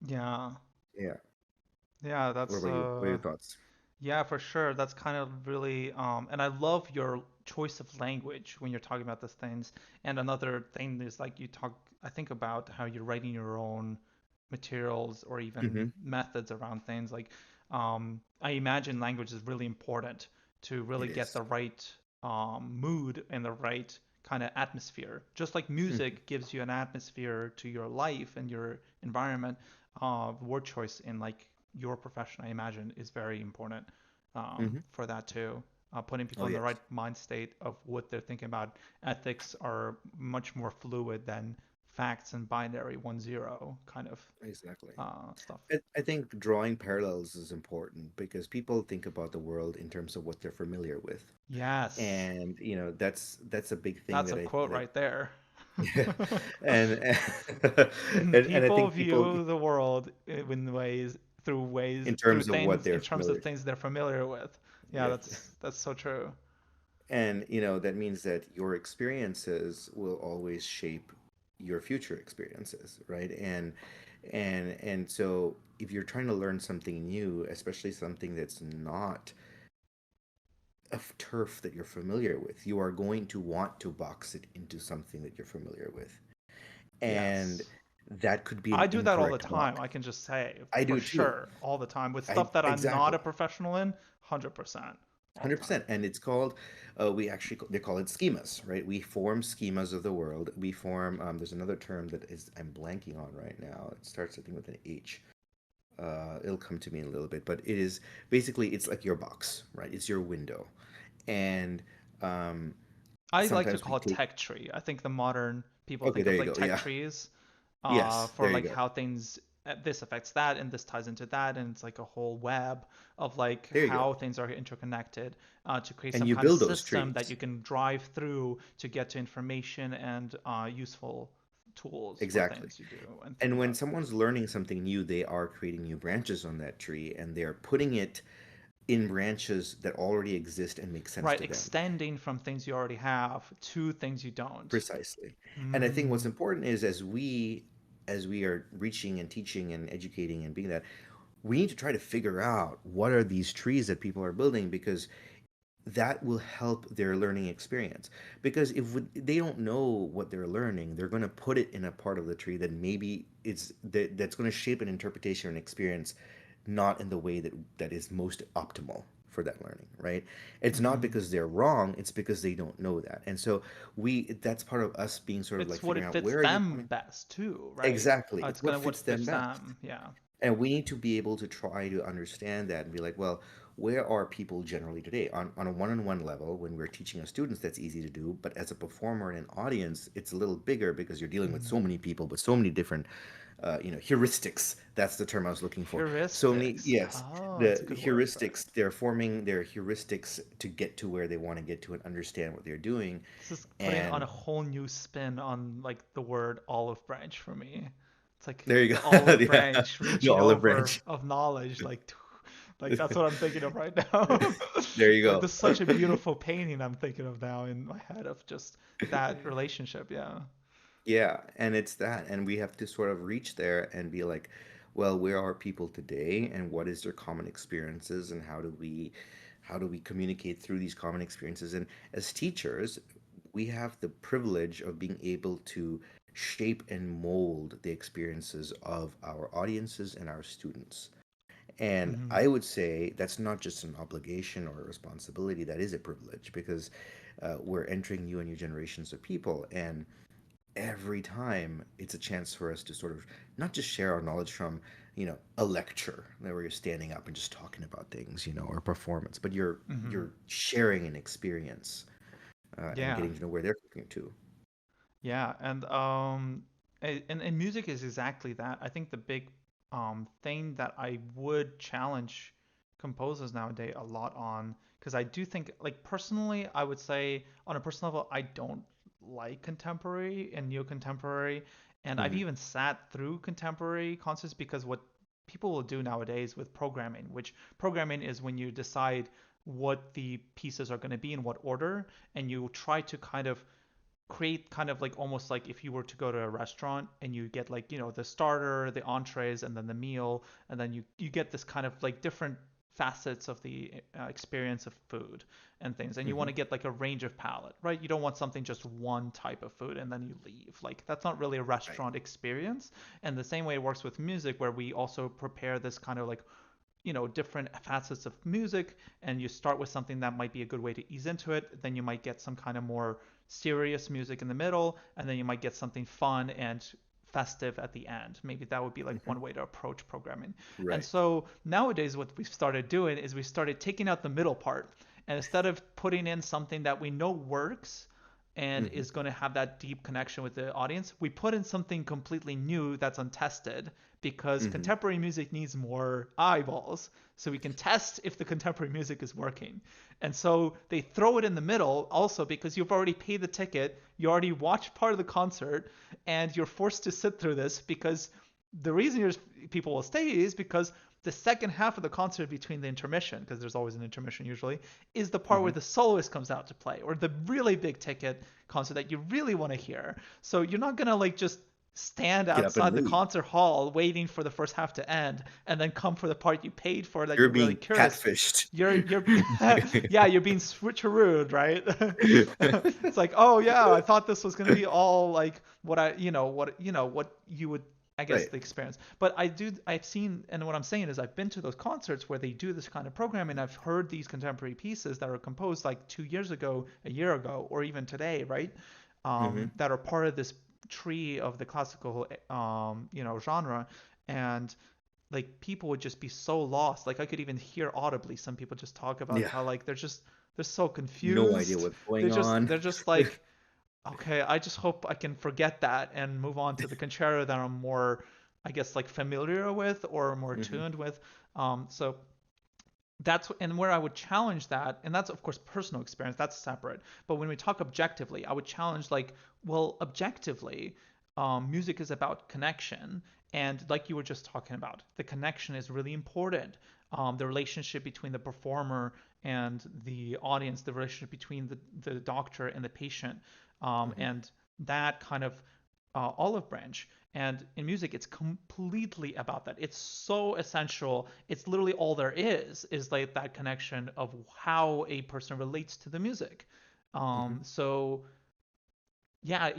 Yeah. Yeah. Yeah, What that's about you? What are your thoughts? yeah, for sure. That's kind of really and I love your choice of language when you're talking about these things. And another thing is like I think about how you're writing your own materials or even Mm-hmm. methods around things. Like I imagine language is really important to really It get is. the right mood and the right kind of atmosphere. Just like Mm-hmm. music gives you an atmosphere to your life and your environment, word choice in like your profession, I imagine, is very important Mm-hmm. for that too. Putting people Oh in the yes. right mind state of what they're thinking about. Ethics are much more fluid than facts and binary 1-0 kind of Exactly. stuff. I think drawing parallels is important because people think about the world in terms of what they're familiar with, Yes, and that's a big thing that's a quote that right there. and and I People think people, view the world in in through terms of what things they're in terms familiar of with. things they're familiar with. Yeah, Yes. that's so true. And that means that your experiences will always shape your future experiences, right? And so if you're trying to learn something new, especially something that's not a turf that you're familiar with, you are going to want to box it into something that you're familiar with. And Yes. that could be I an do that all the incorrect time. box. I can just say I for do too. sure all the time with I stuff that I'm not exactly. a professional in, 100% all the time. 100%. And it's called we actually they call it schemas, right? We form schemas of the world. We form there's another term that is I'm blanking on right now. It starts, I think, with an H. It'll come to me in a little bit, but it is basically, it's like your box, right? It's your window. And um, I like to sometimes we call it take, tech tree. I think the modern people okay, think there of you like go. tech Yeah. trees Yes, for there you like go. how things this affects that and this ties into that and it's like a whole web of like There you go. how things are interconnected to create And some you kind of build those system that trees. you can drive through to get to information and useful tools for Exactly. things you do and think And when about. someone's learning something new, they are creating new branches on that tree, and they're putting it in branches that already exist and make sense Right, to them. extending from things you already have to things you don't. Precisely. And I think what's Mm, important is, as we are reaching and teaching and educating and being that, we need to try to figure out what are these trees that people are building, because that will help their learning experience. Because if they don't know what they're learning, they're going to put it in a part of the tree that maybe that's going to shape an interpretation and experience not in the way that is most optimal for that learning, right? It's not Hmm. because they're wrong, it's because they don't know that. And so we that's part of us being sort of like It's what figuring it out fits where are they them coming. best too, right? Exactly. It's It's what gonna what fits them fits best. them. Yeah. And we need to be able to try to understand that and be like, well, where are people generally today? On a one-on-one level, when we're teaching our students, that's easy to do. But as a performer in an audience, it's a little bigger because you're dealing with Hmm. so many people, with so many different, heuristics. That's the term I was looking for. So many, Heuristics. yes, Oh, the that's a good word for it. heuristics. They're forming their heuristics to get to where they want to get to and understand what they're doing. This is putting on a And whole new spin on like the word olive branch for me. It's like there you the go. olive Yeah, branch the reaching olive over branch. of knowledge, like that's what I'm thinking of right now. There you Like go. this is such a beautiful painting I'm thinking of now in my head of just that relationship. Yeah. Yeah, and it's that, and we have to sort of reach there and be like, well, where are people today, and what is their common experiences, and how do we communicate through these common experiences? And as teachers, we have the privilege of being able to shape and mold the experiences of our audiences and our students. And Hmm. I would say that's not just an obligation or a responsibility, that is a privilege because we're entering new and new generations of people. And every time it's a chance for us to sort of not just share our knowledge from a lecture where you're standing up and just talking about things, or performance, but you're Hmm. you're sharing an experience and Yeah. getting to know where they're looking to. Yeah, and music is exactly that. I think the big thing that I would challenge composers nowadays a lot on, because I do think, like personally, I would say on a personal level, I don't like contemporary and neo-contemporary, and I've Hmm. even sat through contemporary concerts because what people will do nowadays with programming, which programming is when you decide what the pieces are going to be in what order, and you try to kind of create kind of like almost like if you were to go to a restaurant and you get like the starter, the entrees, and then the meal, and then you get this kind of like different facets of the experience of food and things, and you want Hmm. to get like a range of palate, right? You don't want something just one type of food and then you leave. Like that's not really a Right. restaurant experience. And the same way it works with music, where we also prepare this kind of like different facets of music, and you start with something that might be a good way to ease into it. Then you might get some kind of more serious music in the middle, and then you might get something fun and festive at the end. Maybe that would be like Hmm. one way to approach programming. And Right. so nowadays what we've started doing is we started taking out the middle part, and instead of putting in something that we know works and Hmm. is going to have that deep connection with the audience, we put in something completely new that's untested, because Hmm. contemporary music needs more eyeballs so we can test if the contemporary music is working. And so they throw it in the middle also because you've already paid the ticket, you already watched part of the concert, and you're forced to sit through this because the reason people will stay is because the second half of the concert between the intermission, because there's always an intermission usually, is the part where Hmm. the soloist comes out to play, or the really big ticket concert that you really want to hear. So you're not gonna like just stand Get up and outside the leave. concert hall waiting for the first half to end and then come for the part you paid for that You're you're really being curious. catfished. You're yeah, you're being switcherooed, right? It's like, oh yeah, I thought this was gonna be all like what what you would, I guess, Right. the experience. But I've seen, and what I'm saying is I've been to those concerts where they do this kind of programming. I've heard these contemporary pieces that are composed like 2 years ago, a year ago, or even today, right? Hmm. That are part of this tree of the classical genre. And like people would just be so lost. Like I could even hear audibly some people just talk about Yeah. how like they're so No idea confused. what's going on. They're just like, okay, I just hope I can forget that and move on to the concerto that I'm more, I guess, like familiar with or more Hmm. tuned with. So that's, and where I would challenge that, and that's of course personal experience, that's separate. But when we talk objectively, I would challenge like, well, objectively, music is about connection, and like you were just talking about, the connection is really important. The relationship between the performer and the audience, the relationship between the doctor and the patient, Hmm. and that kind of olive branch. And in music, it's completely about that. It's so essential. It's literally all there is like that connection of how a person relates to the music. Hmm. So yeah,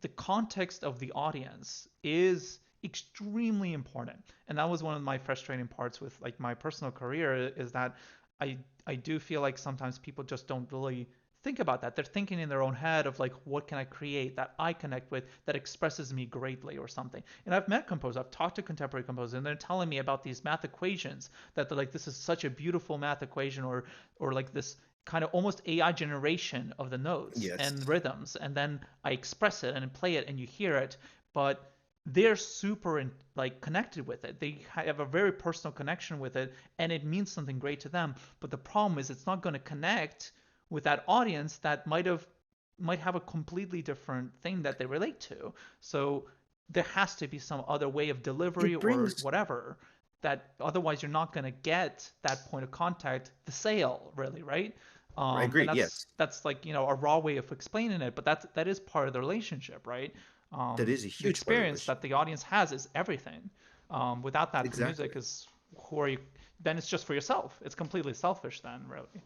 the context of the audience is extremely important. And that was one of my frustrating parts with like my personal career, is that I I do feel like sometimes people just don't really think about that. They're thinking in their own head of like, what can I create that I connect with, that expresses me greatly or something. And I've met composers, I've talked to contemporary composers, and they're telling me about these math equations, that they're like, this is such a beautiful math equation, or like this kind of almost AI generation of the notes Yes. and rhythms, and then I express it and play it and you hear it, but they're super like connected with it. They have a very personal connection with it, and it means something great to them. But the problem is, it's not going to connect with that audience that might have a completely different thing that they relate to. So there has to be some other way of delivery It or brings. whatever, that otherwise you're not going to get that point of contact, the sale, really, right? I And agree. Yes, that's like, a raw way of explaining it, but that is part of the relationship, right? that is a The huge part of the experience that relationship. the audience has is everything. Without that, the Exactly. music is, who are you? Then it's just for yourself. It's completely selfish then, really.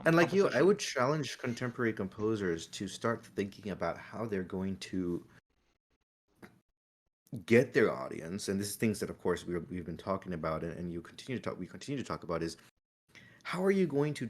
And like you, I Composition. would challenge contemporary composers to start thinking about how they're going to get their audience. And this is things that, of course, we've been talking about, and you continue to talk. We continue to talk about is how are you going to.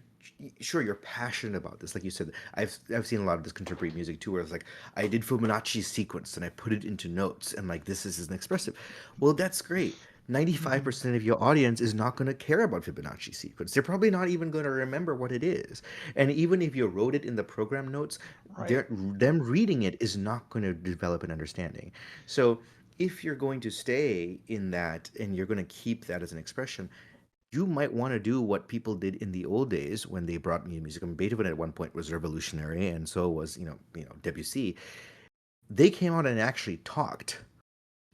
Sure, you're passionate about this, like you said. I've seen a lot of this contemporary music too, where it's like I did Fibonacci's sequence and I put it into notes, and like this is an expressive. Well, that's great. 95% of your audience is not going to care about Fibonacci sequence. They're probably not even going to remember what it is. And even if you wrote it in the program notes, Right. them reading it is not going to develop an understanding. So if you're going to stay in that and you're going to keep that as an expression, you might want to do what people did in the old days when they brought new music. I mean, Beethoven at one point was revolutionary, and so was Debussy. They came out and actually talked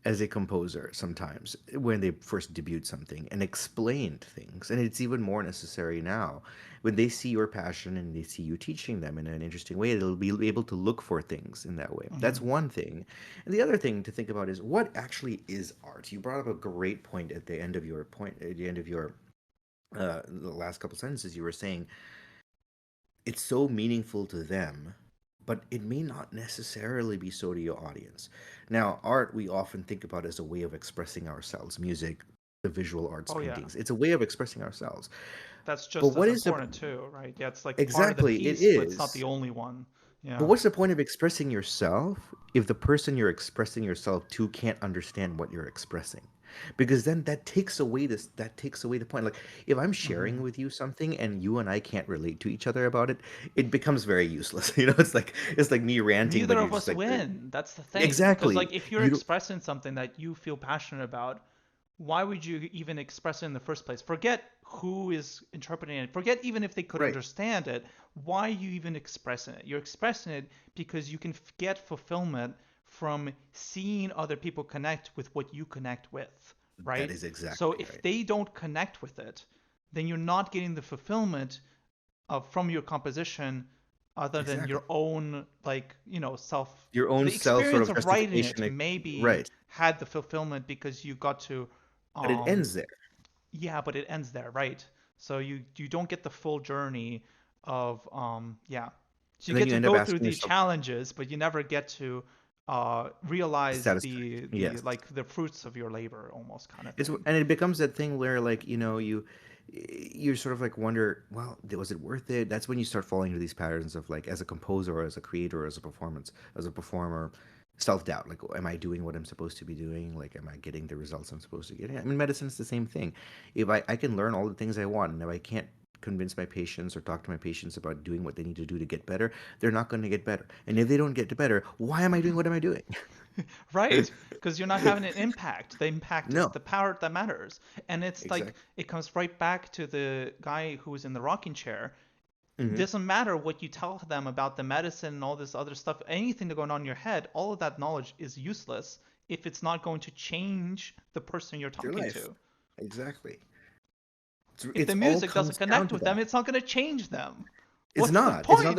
as a composer sometimes when they first debuted something and explained things, and it's even more necessary now when they see your passion and they see you teaching them in an interesting way. They'll be able to look for things in that way. That's Hmm. one thing. And the other thing to think about is what actually is art. You brought up a great point at the end of your the last couple sentences. You were saying it's so meaningful to them, but it may not necessarily be so to your audience. Now, art we often think about as a way of expressing ourselves. Music, the visual arts, Oh yeah. paintings. It's a way of expressing ourselves. That's But just what as is the important too, right? Yeah, it's like part of the exactly it piece, but it's not the is. only one. But Yeah. what's the point of expressing yourself if the person you're expressing yourself to can't understand what you're expressing? Because then that takes away the point. Like if I'm sharing Hmm. with you something and you and I can't relate to each other about it, it becomes very useless. It's like me ranting, but Neither you're of just us like there. win. That's the thing. Because Exactly. like, if you're You don't expressing something that you feel passionate about, why would you even express it in the first place? Forget who is interpreting it. Forget even if they could right. understand it. Why are you even expressing it? You're expressing it because you can get fulfillment from seeing other people connect with what you connect with, That right? is So exactly if right. they don't connect with it, then you're not getting the fulfillment from your composition, other than Exactly. your own, like, self. Your own The self sort experience of of writing justification. it maybe Right. had the fulfillment because you got to, But it um ends there. yeah, but it ends there, right? So you don't get the full journey of, yeah. So you And then get you to end up go through asking these yourself challenges, but you never get to the realize satisfaction. the Yes. like the fruits of your labor, almost, kind of It's thing. and it becomes that thing where like you sort of like wonder, well, was it worth it? That's when you start falling into these patterns of like as a composer or as a creator or as a performance as a performer, self-doubt. Like, am I doing what I'm supposed to be doing? Like, am I getting the results I'm supposed to get? I mean, medicine is the same thing. If I can learn all the things I want, and if I can't convince my patients or talk to my patients about doing what they need to do to get better, they're not going to get better. And if they don't get better, why am I doing what am I doing? Right, because you're not having an impact. The impact is No, the power that matters. And it's like, exactly. it comes right back to the guy who was in the rocking chair. It Hmm. doesn't matter what you tell them about the medicine and all this other stuff, anything that's going on in your head, all of that knowledge is useless if it's not going to change the person you're Their talking life. to. Exactly. If It's the all music doesn't comes down connect to with them, that. it's not going to change them. It's What's the not. It's not point?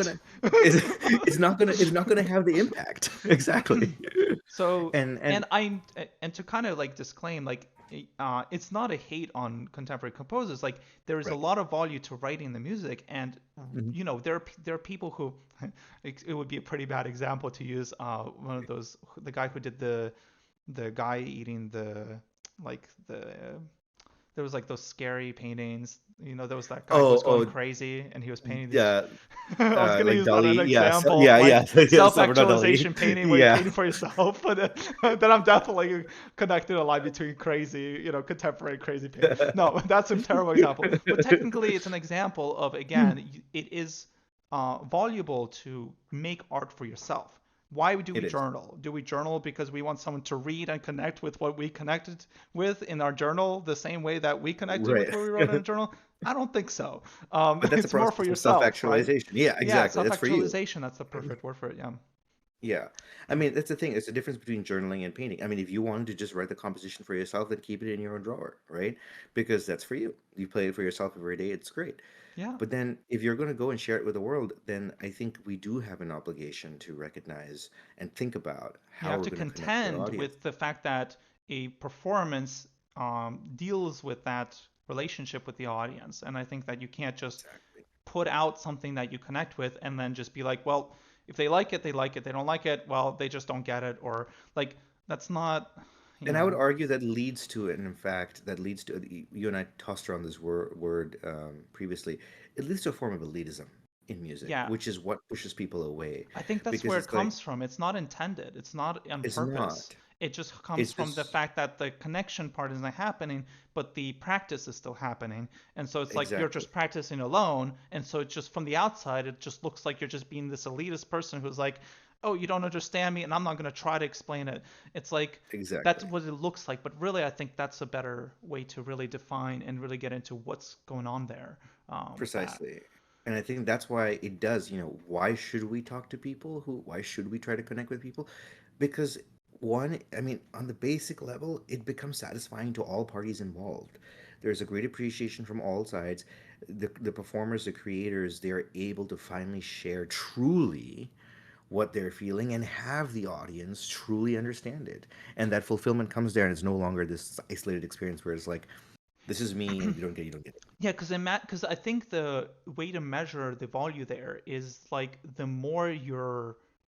gonna. It's not gonna have the impact. Exactly. So, And and to kind of like disclaim, like, it's not a hate on contemporary composers. Like, there is a right. lot of value to writing the music, and Hmm. there are people who, it would be a pretty bad example to use, one of those, the guy who did the the guy eating like the there was like those scary paintings. There was that guy who was going Oh, crazy and he was painting these. yeah, I was gonna like use that as an Dali. Yeah, example of yeah, yeah, like yeah. Salvador Dali. self-actualization painting where you're Yeah. painting for yourself, but then I'm definitely connecting a line between crazy, contemporary crazy paint. No, that's a terrible example. But technically, it's an example of, again, it is valuable to make art for yourself. Why do we It is. journal? Do we journal because we want someone to read and connect with what we connected with in our journal the same way that we connected with Right. what we wrote in a journal? I don't think so. But that's a It's more for process of yourself, right? self-actualization. Yeah, Yeah, exactly. That's for you. self-actualization. That's the perfect word for it. Yeah. Yeah. I mean, that's the thing. It's the difference between journaling and painting. I mean, if you wanted to just write the composition for yourself, then keep it in your own drawer, right? Because that's for you. You play it for yourself every day. It's great. Yeah. But then if you're going to go and share it with the world, then I think we do have an obligation to recognize and think about You how have we're to going to connect with our contend audience. with the fact that a performance deals with that relationship with the audience. And I think that you can't just Exactly. put out something that you connect with and then just be like, well, if they like it, they like it. They don't like it, well, they just don't get it. Or like, that's not, you And I would know, argue that leads to it. And in fact, that leads to you and I tossed around this word previously. It leads to a form of elitism in music, yeah. which is what pushes people away, I think that's because where it it's like comes from. It's not intended. It's not on it's purpose. not. It just comes It's from the just fact that the connection part isn't happening, but the practice is still happening. And so it's like you're exactly, just practicing alone. And so it's just from the outside, it just looks like you're just being this elitist person who's like, oh, you don't understand me, and I'm not going to try to explain it. It's like that's exactly, what it looks like. But really, I think that's a better way to really define and really get into what's going on there with that. precisely. And I think that's why it does. Why should we talk to people? Why should we try to connect with people? Because one, I mean, on the basic level, it becomes satisfying to all parties involved. There's a great appreciation from all sides. The performers, the creators, they're able to finally share truly what they're feeling and have the audience truly understand it. And that fulfillment comes there, and it's no longer this isolated experience where it's like, this is me, and you don't get it. Yeah, because I think the way to measure the value there is like the more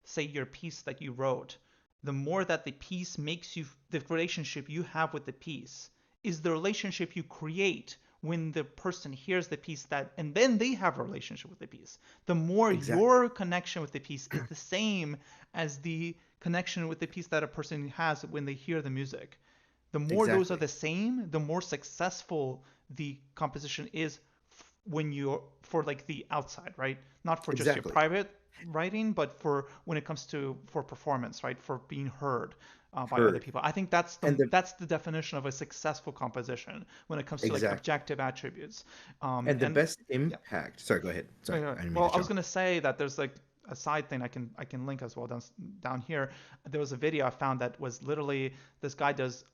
say your piece that you wrote, the more that the piece makes you the relationship you have with the piece is the relationship you create when the person hears the piece that and then they have a relationship with the piece. The more Exactly. your connection with the piece is the same as the connection with the piece that a person has when they hear the music. The more those are Exactly. the same, the more successful the composition is when you're for like the outside, right? Not for just your Exactly. private writing, but for when it comes to for performance, right? For being heard by other Heard. people. I think that's And the the that's the definition of a successful composition when it comes to like exactly. objective attributes. And the And best yeah, impact. Sorry, go ahead. Sorry, yeah. I didn't mean Well, to I was jump. gonna say that there's like a side thing I can link as well down here. There was a video I found that was literally this guy does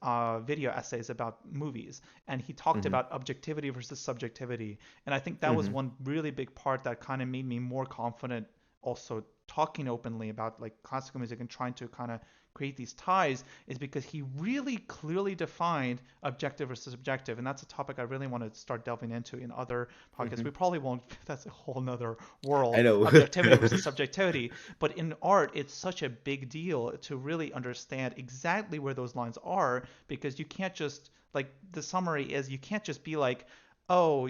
video essays about movies, and he talked Hmm. about objectivity versus subjectivity, and I think that was Hmm. one really big part that kind of made me more confident also talking openly about like classical music and trying to kind of create these ties is because he really clearly defined objective versus subjective, and that's a topic I really want to start delving into in other podcasts. We Hmm. probably won't. That's a whole nother I world, know. objectivity versus subjectivity. But in art, it's such a big deal to really understand exactly where those lines are because you can't just like the summary is you can't just be like, oh,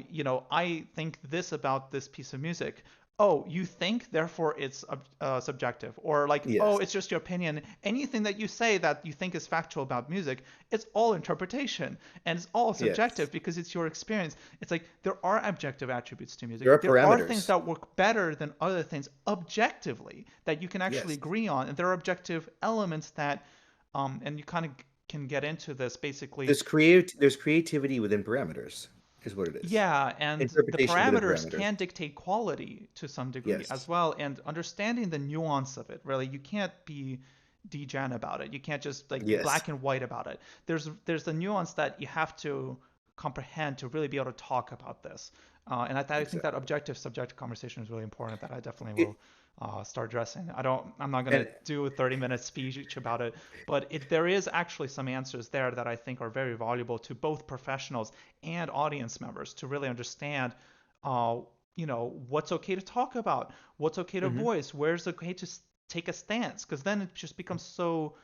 I think this about this piece of music. Oh, you think, therefore it's subjective. Or like, oh, Yes. it's just your opinion. Anything that you say that you think is factual about music, it's all interpretation and it's all Yes. subjective because it's your experience. It's like there are objective attributes to There are music. There are things parameters. that work better than other things objectively that you can actually Yes. agree on. And there are objective elements that, and you kind of can get into this basically. There's creativity within parameters, is what it is. Yeah, and the Interpretation within parameters parameters. can dictate quality to some degree as Yes. well. And understanding the nuance of it, really, you can't be degen about it. You can't just like be Yes. black and white about it. There's the nuance that you have to comprehend to really be able to talk about this. And I think that Exactly. objective subjective conversation is really important. That I definitely It, will start addressing. I'm not and gonna do a 30-minute speech about it, but there is actually some answers there that I think are very valuable to both professionals and audience members to really understand, uh, what's okay to talk about, what's okay to mhm. voice, where's okay to take a stance, because then it just becomes so.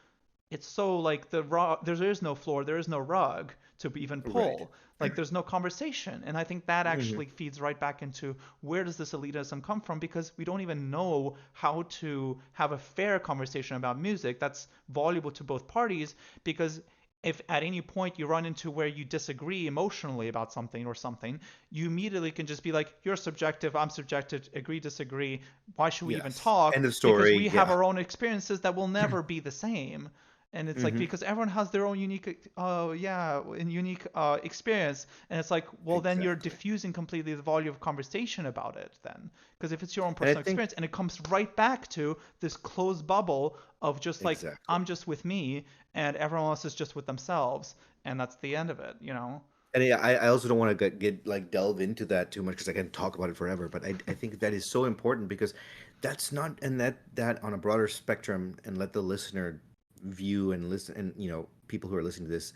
it's so like the rug, there is no floor, there is no rug to even Right. pull. Like there's no conversation. And I think that Hmm. actually feeds right back into where does this elitism come from? Because we don't even know how to have a fair conversation about music that's valuable to both parties. Because if at any point you run into where you disagree emotionally about something or something, you immediately can just be like, you're subjective, I'm subjective, agree, disagree. Why should we even Yes. talk? End of Because story. we have Yeah. our own experiences that will never be the same. And it's like Hmm. because everyone has their own unique yeah and unique experience, and it's like, well, then you're Exactly. diffusing completely the volume of conversation about it then, because if it's your own And I personal think experience and it comes right back to this closed bubble of just like exactly. I'm just with me and everyone else is just with themselves, and that's the end of it, you know. And yeah, I also don't want to get like delve into that too much because I can talk about it forever. But I think that is so important because that's not and that on a broader spectrum and let the listener view and listen and people who are listening to this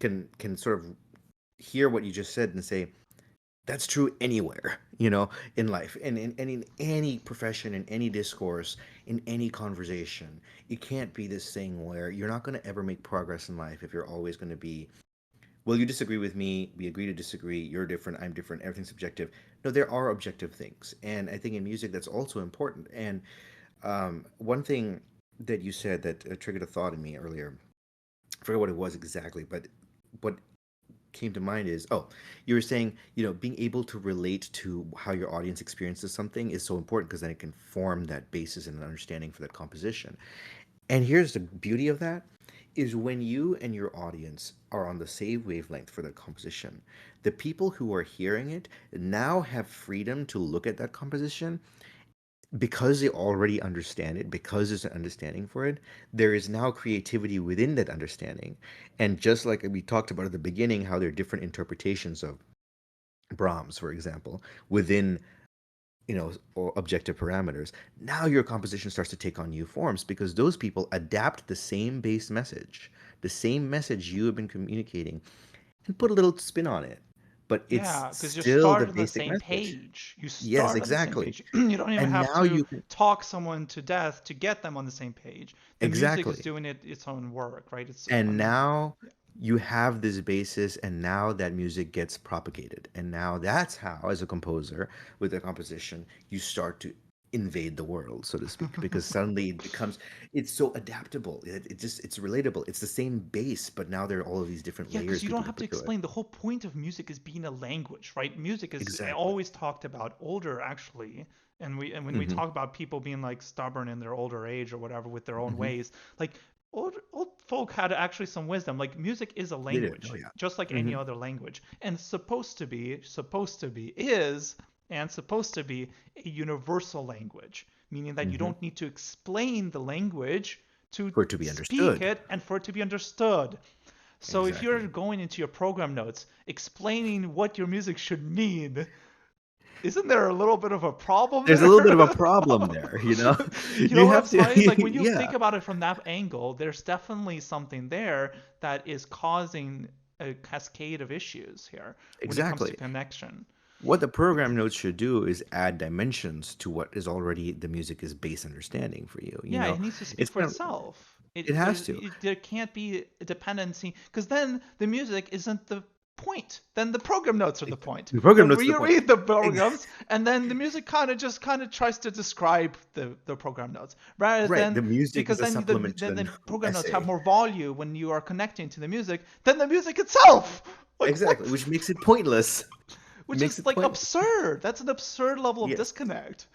can sort of hear what you just said and say that's true anywhere in life and in any profession in any discourse in any conversation. It can't be this thing where you're not going to ever make progress in life if you're always going to be, well, you disagree with me, we agree to disagree, you're different, I'm different, everything's subjective. No, there are objective things. And I think in music that's also important. And one thing that you said that triggered a thought in me earlier, I forget what it was exactly, but what came to mind is, oh, you were saying, being able to relate to how your audience experiences something is so important because then it can form that basis and an understanding for that composition. And here's the beauty of that is when you and your audience are on the same wavelength for that composition, the people who are hearing it now have freedom to look at that composition because they already understand it, because there's an understanding for it. There is now creativity within that understanding. And just like we talked about at the beginning, how there are different interpretations of Brahms, for example, within or objective parameters. Now your composition starts to take on new forms because those people adapt the same base message, the same message you have been communicating, and put a little spin on it. But it's Yeah, because you still the start on the basic same message. page. You Yes, start on the same exactly. page. You don't even And have now to you can talk someone to death to get them on the same page. The music is exactly. doing its own work, right? It's And on. now you have this basis, and now that music gets propagated. And now that's how, as a composer with a composition, you start to invade the world, so to speak, because suddenly it's so adaptable. It's relatable. It's the same base, but now there are all of these different Yeah, because layers you don't people can have to put to it. explain. The whole point of music is being a language, right? Music is Exactly. always talked about older, actually, and when we Hmm. talk about people being like stubborn in their older age or whatever with their own Hmm. ways, like old folk had actually some wisdom. Like music is a They did. Oh language, yeah. just like any Hmm. other language, and is and supposed to be a universal language, meaning that you Hmm. don't need to explain the language to For it to be speak understood. it and for it to be understood. So if you're Exactly. going into your program notes explaining what your music should mean, isn't there a little bit of a problem There's a little there? bit of a problem there, you know. You know You what I'm have to, saying? Like when you yeah. think about it from that angle, there's definitely something there that is causing a cascade of issues here when it comes to Exactly. connection. What the program notes should do is add dimensions to what is already the music is base understanding for you. Yeah, it needs to speak It's for not. itself. It has to. There can't be a dependency because then the music isn't the point. Then the program notes are the point. The program Then notes to we the point. read the Ex- programs, and then the music kind of tries to describe the program notes rather right. than The music because is a supplement to then the the program notes have essay. more value when you are connecting to the music than the music itself. Like Exactly, what? which makes it pointless. It Which makes is it like pointless. absurd. That's an absurd level of Yes, disconnect.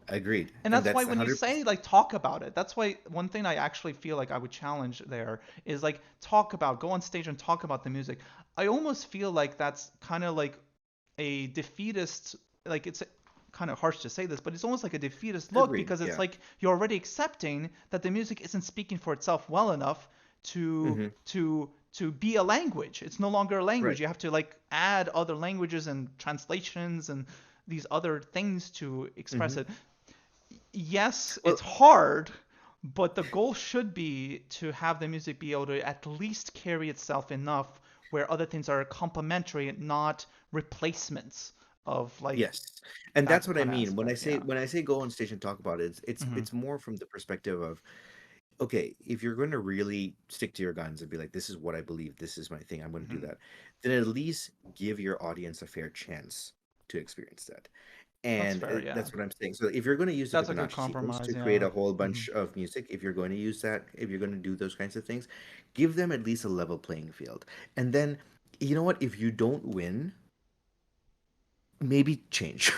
agreed. And And that's why that's when you 100%. say like talk about it, that's why one thing I actually feel like I would challenge there is like talk about, go on stage and talk about the music. I almost feel like that's kind of like a defeatist, like it's kind of harsh to say this, but it's almost like a defeatist look Agreed. because it's Yeah. like you're already accepting that the music isn't speaking for itself well enough to Hmm. to be a language. It's no longer a language. Right. You have to like add other languages and translations and these other things to express Hmm. it. Yes, Well, it's hard, but the goal should be to have the music be able to at least carry itself enough where other things are complementary, not replacements of like yes, and that's that what I kind of mean when I aspect. say Yeah. when I say go on stage and talk about it. It's Hmm. it's more from the perspective of okay, if you're going to really stick to your guns and be like, this is what I believe, this is my thing, I'm going to do Hmm. that, then at least give your audience a fair chance to experience that. That's And fair. Yeah, that's what I'm saying. So if you're going to use the that's a good Fibonacci sequence compromise. to create Yeah. a whole Hmm. bunch of music, if you're going to use that, if you're going to do those kinds of things, give them at least a level playing field. And then, you know what? If you don't win, maybe change.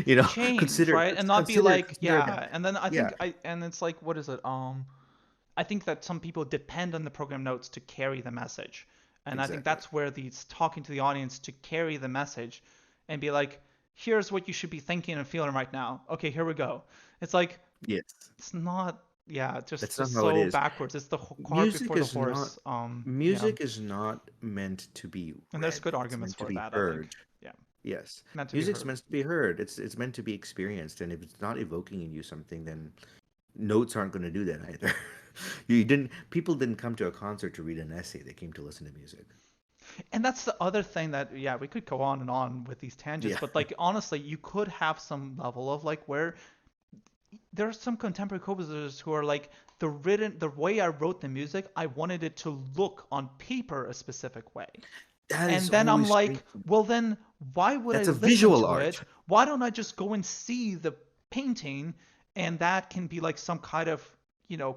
Change, right? And not be Consider like, consider yeah. adapting. And then I Yeah, think and it's like, what is it? I think that some people depend on the program notes to carry the message. And I think exactly. that's where these talking to the audience to carry the message and be like, here's what you should be thinking and feeling right now. Okay, here we go. It's like, Yes. it's not, yeah, That's not just how it so is. backwards. It's the cart Music before the is not horse. Yeah. music is not meant to be And there's read. good It's arguments meant to for be that, I think. heard. Yeah. Yes. Meant to be Music's heard. meant to be heard. It's meant to be experienced. And if it's not evoking in you something, then notes aren't going to do that either. People didn't come to a concert to read an essay. They came to listen to music. And that's the other thing that, yeah, we could go on and on with these tangents, Yeah. but like honestly, you could have some level of like where there are some contemporary composers who are like the way I wrote the music, I wanted it to look on paper a specific way. That And is then I'm always like, strange. well then why would I That's a listen visual to art. it? Why don't I just go and see the painting and that can be like some kind of,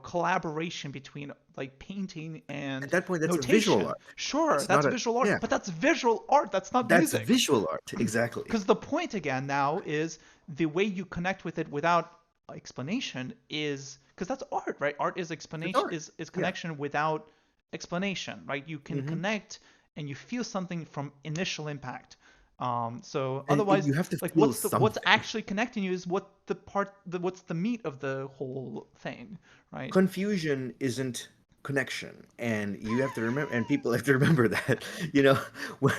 collaboration between like painting At and that point, that's a visual notation. art. Sure, That's that's not a visual art, yeah. but that's visual art. That's not That's music. visual art. Exactly. Because the point again now is the way you connect with it without explanation is because that's art, right? Art is It's explanation art. is Yeah. connection without explanation, right? You can Hmm. connect and you feel something from initial impact. So And otherwise, you have to like feel what's something. actually connecting you is what's the meat of the whole thing, right? Confusion isn't connection, and you have to remember, and people have to remember that. You know, when,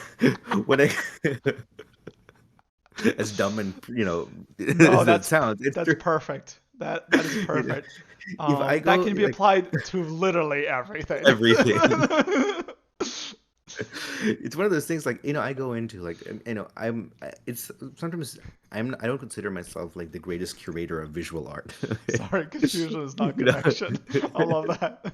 when I as dumb and No, as it sounds, it's that's true. perfect. That is You know, perfect. if I That go can be like applied to literally everything. everything. It's one of those things like I go into like it's sometimes I don't consider myself like the greatest curator of visual art. Sorry, confusion is not you know connection. I love that.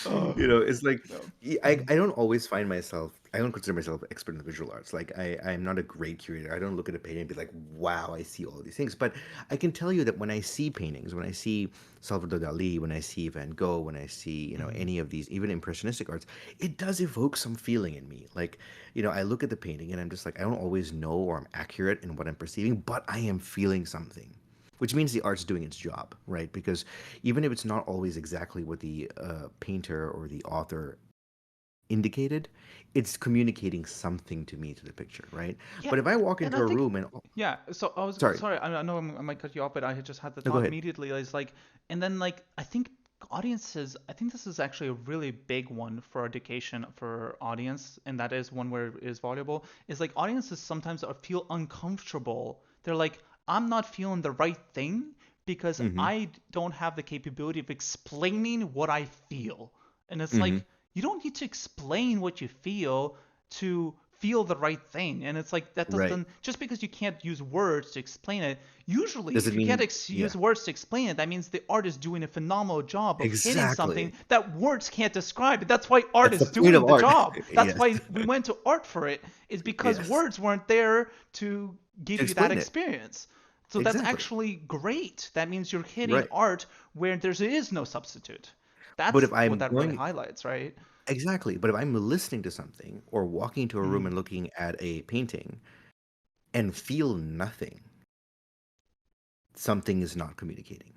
Oh, it's like no. I don't always find myself I don't consider myself expert in the visual arts. Like I'm not a great curator. I don't look at a painting and be like, wow, I see all these things. But I can tell you that when I see paintings, when I see Salvador Dali, when I see Van Gogh, when I see Mhm. any of these even impressionistic arts, it does evoke some feeling in me. Like I look at the painting and I'm just like, I don't always know or I'm accurate in what I'm perceiving, but I am feeling something, which means the art's doing its job, right? Because even if it's not always exactly what the painter or the author indicated, it's communicating something to me to the picture, right? Yeah, But if I walk and into I a think room and yeah. So I was sorry, sorry. I know I might cut you off, but I had just had the no, go thought ahead. immediately. Is like, and then like I think audiences. I think this is actually a really big one for education for audience, and that is one where it is valuable. Is like audiences sometimes feel uncomfortable. They're like, I'm not feeling the right thing because Mm-hmm. I don't have the capability of explaining what I feel. And it's Mm-hmm. like you don't need to explain what you to feel the right thing. And it's like that Right. doesn't just because you can't use words to explain it. Usually, Does it if you can't mean yeah. use words to explain it, that means the artist is doing a phenomenal job of hitting something Exactly. that words can't describe. It. That's why art That's the is point of doing the art. job. That's Yes. why we went to art for it. Is because Yes. words weren't there to To give you that explain it. experience. So that's Exactly. actually great. That means you're hitting Right. art where there is no substitute. But That's if what I'm that really going highlights, right? exactly, but if I'm listening to something or walking into a room Mm. and looking at a painting and feel nothing, something is not communicating.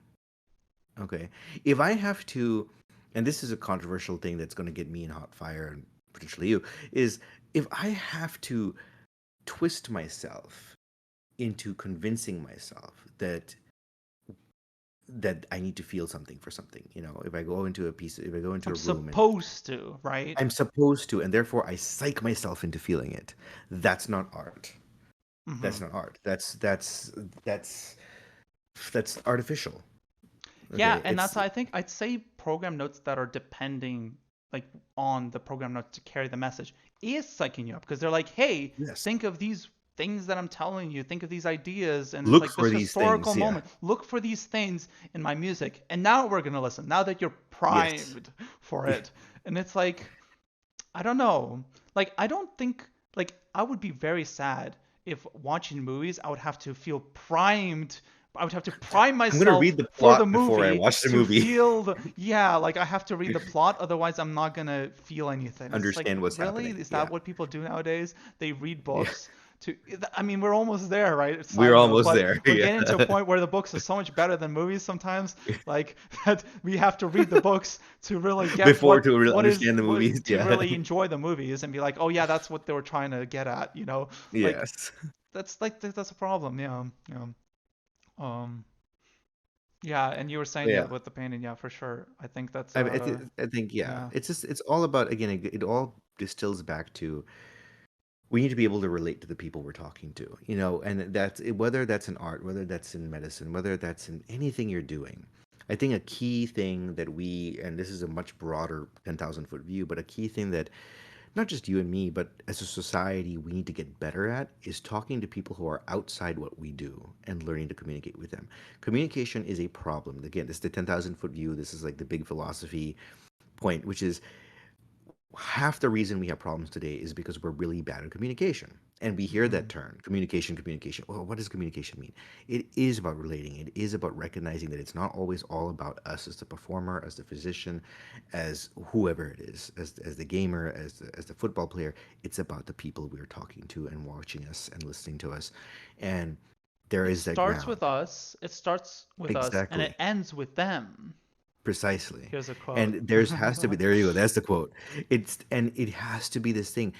Okay. If I have to, and this is a controversial thing that's going to get me in hot fire and potentially you, is if I have to twist myself into convincing myself that I need to feel something for something, if I go into if I go into I'm a room and supposed to, right? I'm supposed to, and therefore I psych myself into feeling it, that's not art. That's Hmm. not art. That's that's artificial. Yeah, Okay. and that's I think I'd say program notes that are depending like on the program notes to carry the message is psyching you up because they're like, hey, Yes. think of these things that I'm telling you. Think of these ideas, and it's Look like for this these historical things. Yeah. moment. Look for these things in my music, and now we're gonna listen. Now that you're Yes. primed for it, and it's like I don't know. Like I don't think like I would be very sad if watching movies I would have to feel primed. I would have to prime I'm gonna myself read the for the plot before I movie watch the to movie. feel the yeah, like I have to read the plot, otherwise I'm not gonna feel anything. It's like Understand what's really? happening. Is Yeah. that what people do nowadays? They read Yeah. books to I mean we're almost there, right? It's We're side note, almost but there. we're Yeah. getting to a point where the books are so much better than movies sometimes, like that we have to read the books to really get Before to what is understand the movies. to Yeah. really enjoy the movies and be like, oh yeah, that's what they were trying to get at, you know? Like Yes. that's a problem, yeah, yeah. Um, yeah, and you were saying yeah Yeah. with the painting, yeah, for sure. I think that's I think yeah. yeah. It's just it's all about again. It all distills back to we need to be able to relate to the people we're talking to, and that's whether that's in art, whether that's in medicine, whether that's in anything you're doing. I think a key thing that and this is a much broader 10,000-foot view, but a key thing that not just you and me, but as a society, we need to get better at is talking to people who are outside what we do and learning to communicate with them. Communication is a problem. Again, this is the 10,000-foot view. This is like the big philosophy point, which is half the reason we have problems today is because we're really bad at communication. And we hear that Hmm. term, communication, communication. Well, what does communication mean? It is about relating. It is about recognizing that it's not always all about us as the performer, as the physician, as whoever it is, as the gamer, as the football player. It's about the people we're talking to and watching us and listening to us. And there It is that starts ground. with us. It starts with us, and it Exactly. ends with them. Precisely. Here's a quote. And there's has to be there you go, that's the quote. It has to be this thing.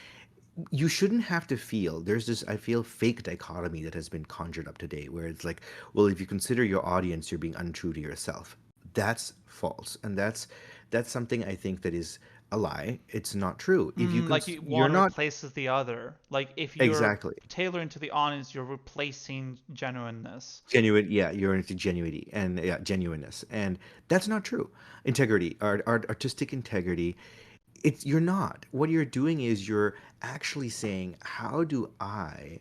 You shouldn't have to feel there's this I feel fake dichotomy that has been conjured up today where it's like, well, if you consider your audience, you're being untrue to yourself. That's false. And that's something I think that is a lie. It's not true. If you Like you're one not replaces the other. Like if you're exactly tailoring to the audience, you're replacing genuineness. genuine, yeah, you're into genuinity and yeah, genuineness. And that's not true. Integrity, artistic integrity, it's you're not. What you're doing is you're actually saying, how do I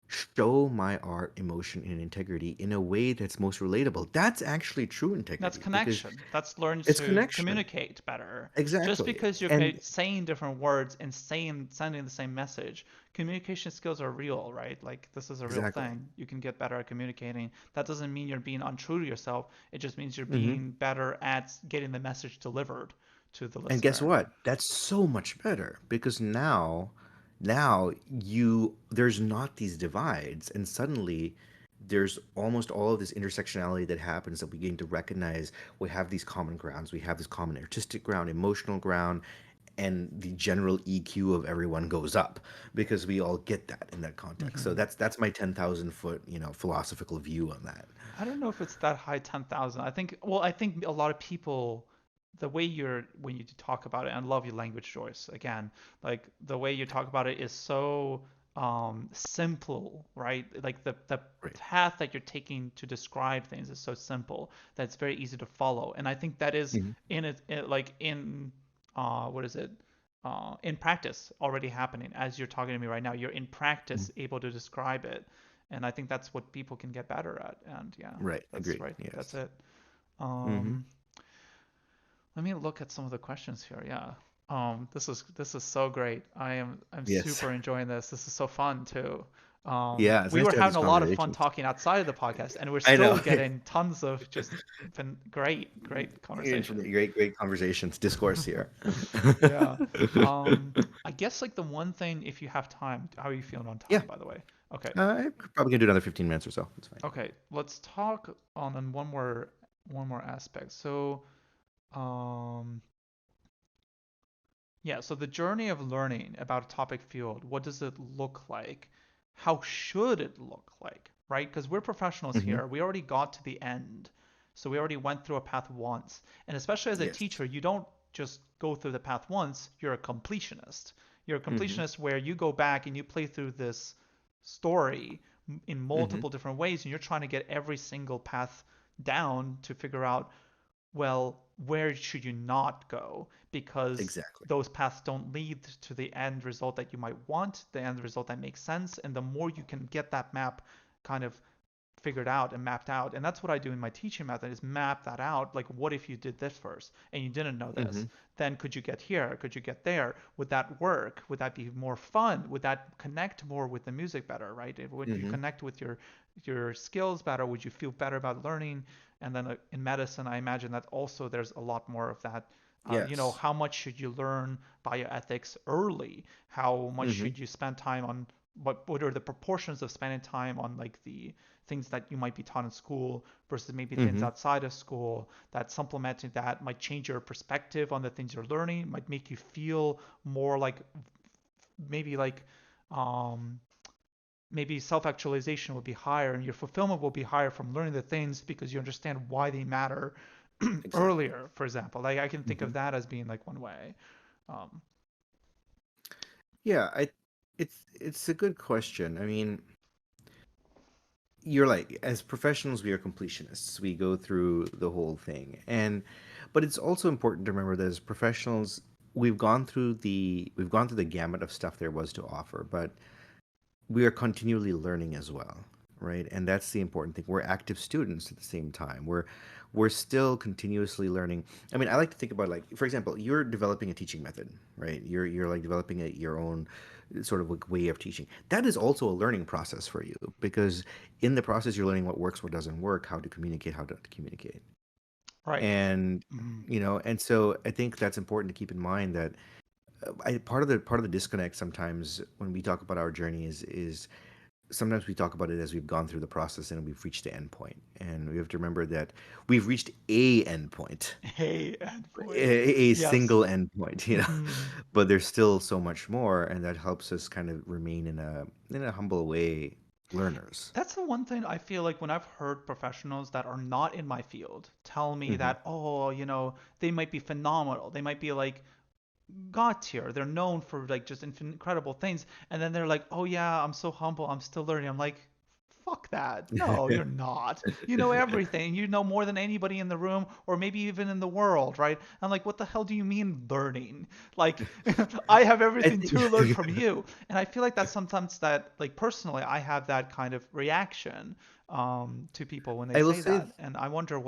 show my art, emotion, and integrity in a way that's most relatable? That's actually true That's integrity because connection. That's learning it's to connection. communicate better. Just Exactly. because you're And saying different words and sending the same message, communication skills are real, right? Like this is a real exactly. thing. You can get better at communicating. That doesn't mean you're being untrue to yourself. It just means you're hmm being better at getting the message delivered to the And guess listener. what? That's so much better because now you there's not these divides and suddenly there's almost all of this intersectionality that happens that we begin to recognize we have these common grounds, we have this common artistic ground, emotional ground, and the general EQ of everyone goes up because we all get that in that context. So Hmm. that's my 10,000-foot, philosophical view on that. I don't know if it's that high, 10,000. I think a lot of people, the way when you talk about it, and I love your language choice again, like the way you talk about it is so simple, right? Like the Right. path that you're taking to describe things is so simple that it's very easy to follow. And I think that is Mhm. like in what is it? In practice already happening as you're talking to me right now. You're in Mhm. practice able to describe it, and I think that's what people can get better at. And yeah, Right. that's Agreed. right. That's Yes. it. hmm Um, Let me look at some of the questions here. Yeah. This is so great. I'm Yes. super enjoying this. This is so fun too. Yeah. It's We nice were to have having these a lot of fun conversations. talking outside of the podcast, and we're I still know. getting tons of just been great conversation. Great conversations, discourse here. Yeah. Um, I guess like the one thing, if you have time, how are you feeling on Yeah, time, by the way? Okay. I'm probably gonna do another 15 minutes or so. It's fine. Okay. Let's talk on one more aspect. So, um, yeah, so the journey of learning about a topic field, what does it look like? How should it look like, right? Because we're professionals hmm here. We already got to the end. So we already went through a path once. And especially as a Yes. teacher, you don't just go through the path once, you're a completionist. You're a hmm completionist where you go back and you play through this story in hmm multiple different ways, and you're trying to get every single path down to figure out well, where should you not go? Because Exactly. those paths don't lead to the end result that you might want, the end result that makes sense. And the more you can get that map kind of figured out and mapped out, and that's what I do in my teaching method, is map that out. Like, what if you did this first and you didn't know Mm-hmm. this? Then could you get here? Could you get there? Would that work? Would that be more fun? Would that connect more with the music better, right? Would you Mm-hmm. connect with your skills better? Would you feel better about learning? And then in medicine, I imagine that also there's a lot more of that. Yes. How much should you learn bioethics early? How much Mm-hmm. should you spend time on what are the proportions of spending time on like the things that you might be taught in school versus maybe things Mm-hmm. outside of school, that supplementing that might change your perspective on the things you're learning, might make you feel more like maybe like um, maybe self-actualization will be higher and your fulfillment will be higher from learning the things because you understand why they matter Exactly. earlier, for example. Like I can think Mm-hmm. of that as being like one way. um, Yeah, it's a good question. I mean, you're like, as professionals, we are completionists. We go through the whole thing, and but it's also important to remember that as professionals, we've gone through the gamut of stuff there was to offer, but we are continually learning as well, right? And that's the important thing. We're active students at the same time. We're still continuously learning. I mean, I like to think about, like, for example, you're developing a teaching method, right? You're like developing your own sort of like way of teaching. That is also a learning process for you, because in the process you're learning what works, what doesn't work, how to communicate, how to communicate. right. And Mhm. and so I think that's important to keep in mind that part of the disconnect sometimes when we talk about our journey is sometimes we talk about it as we've gone through the process and we've reached the end point, and we have to remember that we've reached a end point, Hey, endpoint. a Yes. single end point, Mhm. but there's still so much more, and that helps us kind of remain in a humble way learners. That's the one thing I feel like when I've heard professionals that are not in my field tell me Hmm. that, oh, they might be phenomenal. They might be like god tier. They're known for like just incredible things. And then they're like, oh yeah, I'm so humble. I'm still learning. I'm like, fuck that. No, you're not. You know everything. You know more than anybody in the room or maybe even in the world, right? I'm like, what the hell do you mean learning? Like, I have I everything think to learn from you. And I feel like that's sometimes that, like, personally, I have that kind of reaction to people when they I will say say, that. And I wonder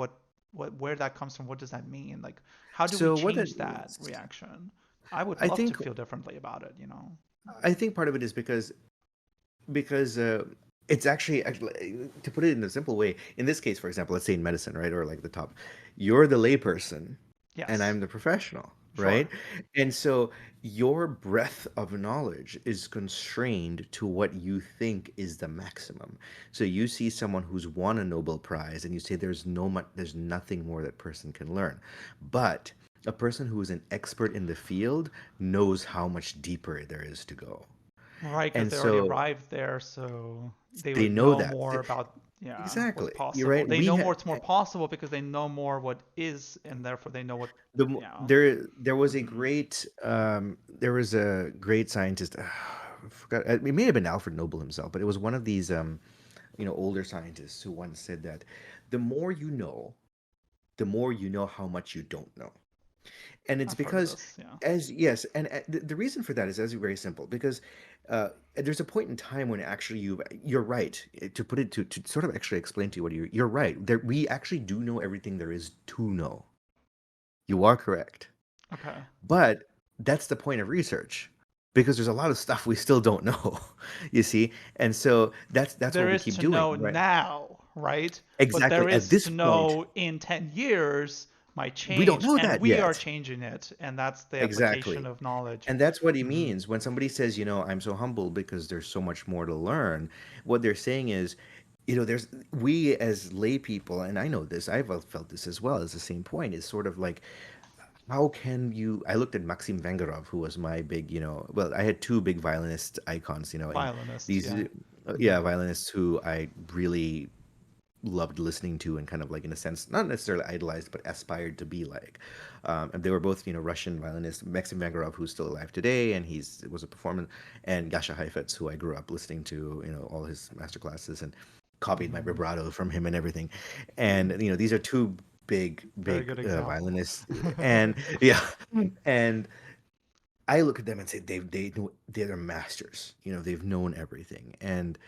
where that comes from. What does that mean? Like, how do we so what it change that reaction? I would I love to think feel differently about it. I think part of it is because it's actually, to put it in a simple way, in this case, for example, let's say in medicine, right, or like the top, you're the layperson and Yes, I'm the professional, right? sure. And so your breadth of knowledge is constrained to what you think is the maximum. So you see someone who's won a Nobel Prize and you say there's nothing more that person can learn, but a person who is an expert in the field knows how much deeper there is to go. Right, because And they already so arrived there, so they they would know know that. more about, yeah, what's Exactly. You're possible. right. They know more what's more possible because they know more what is, and therefore they know what, yeah. there Hmm. there was a great scientist. I forgot, it may have been Alfred Nobel himself, but it was one of these older scientists who once said that the more you know, the more you know how much you don't know. And it's I've heard because, this, yeah. as yes, and the reason for that is as very simple, because there's a point in time when actually you're right, to put it to sort of actually explain to you what you're right, there we actually do know everything there is to know. You are correct, Okay. but that's the point of research, because there's a lot of stuff we still don't know. You see, and so that's There what we is keep to doing, know right? now, right? But there Exactly, at is this to point know in 10 years might we don't change, know and that we are yet. changing it, and that's the application Exactly. of knowledge. And that's what he Hmm. means when somebody says, I'm so humble because there's so much more to learn. What they're saying is, there's we as lay people, and I know this, I've felt this as well, is the same point. Is sort of like, how can you? I looked at Maxim Vengerov, who was my big, well, I had two big violinist icons, in Violinist, these, yeah. yeah, Hmm. violinists who I really loved listening to and kind of like in a sense not necessarily idolized but aspired to be like, and they were both Russian violinists. Maxim Vangarov, who's still alive today and he's was a performer, and Gasha Heifetz, who I grew up listening to all his master classes and copied my Hmm. vibrato from him and everything. And Hmm. these are two Very big good example. violinists, and yeah, and I look at them and say they're masters. They've known everything, and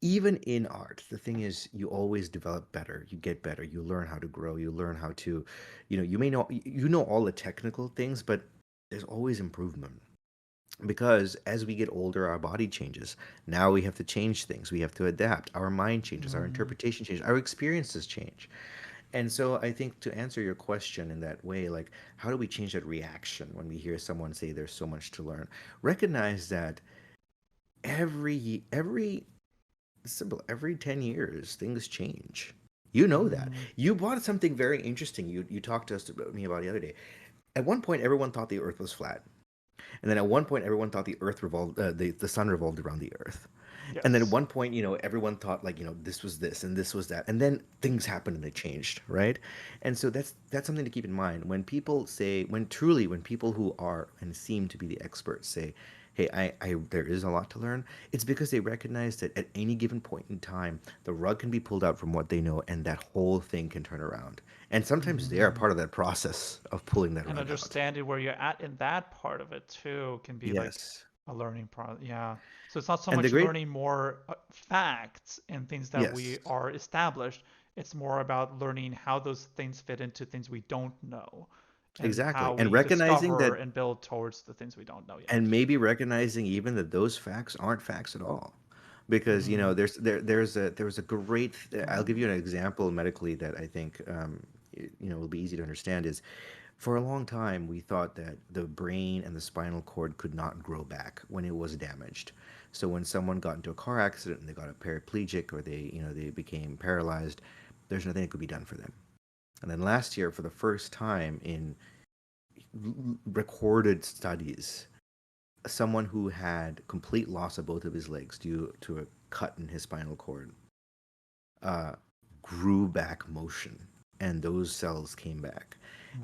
even in art, the thing is, you always develop better, you get better, you learn how to grow, you learn how to, you may know, all the technical things, but there's always improvement. Because as we get older, our body changes. Now we have to change things, we have to adapt, our mind changes, our Mm, interpretation changes, our experiences change. And so I think, to answer your question in that way, like, how do we change that reaction when we hear someone say there's so much to learn? Recognize that every simple. Every 10 years, things change. You know that. mm, You brought something very interesting. You talked to us about me about the other day. At one point, everyone thought the Earth was flat, and then at one point, everyone thought the sun revolved around the Earth. And then at yes. one point, everyone thought, like, this was this and this was that, and then things happened and they changed, right? And so that's something to keep in mind when people say, when people who are and seem to be the experts say, "Hey, I there is a lot to learn." It's because they recognize that at any given point in time, the rug can be pulled out from what they know, and that whole thing can turn around. And sometimes they are Mm. part of that process of pulling that And rug out. understanding where you're at in that part of it too can be like Yes, a learning process. Yeah. So it's not so and the much great learning more facts and things that we yes, are established. It's more about learning how those things fit into things we don't know and exactly, how and we recognizing discover that, and build towards the things we don't know yet. and maybe recognizing even that those facts aren't facts at all, because Mm. there's a great, I'll give you an example medically that I think will be easy to understand. Is, for a long time we thought that the brain and the spinal cord could not grow back when it was damaged. So when someone got into a car accident and they got a paraplegic, or they became paralyzed, there's nothing that could be done for them. And then last year, for the first time in recorded studies, someone who had complete loss of both of his legs due to a cut in his spinal cord uh, grew back motion, and those cells came back,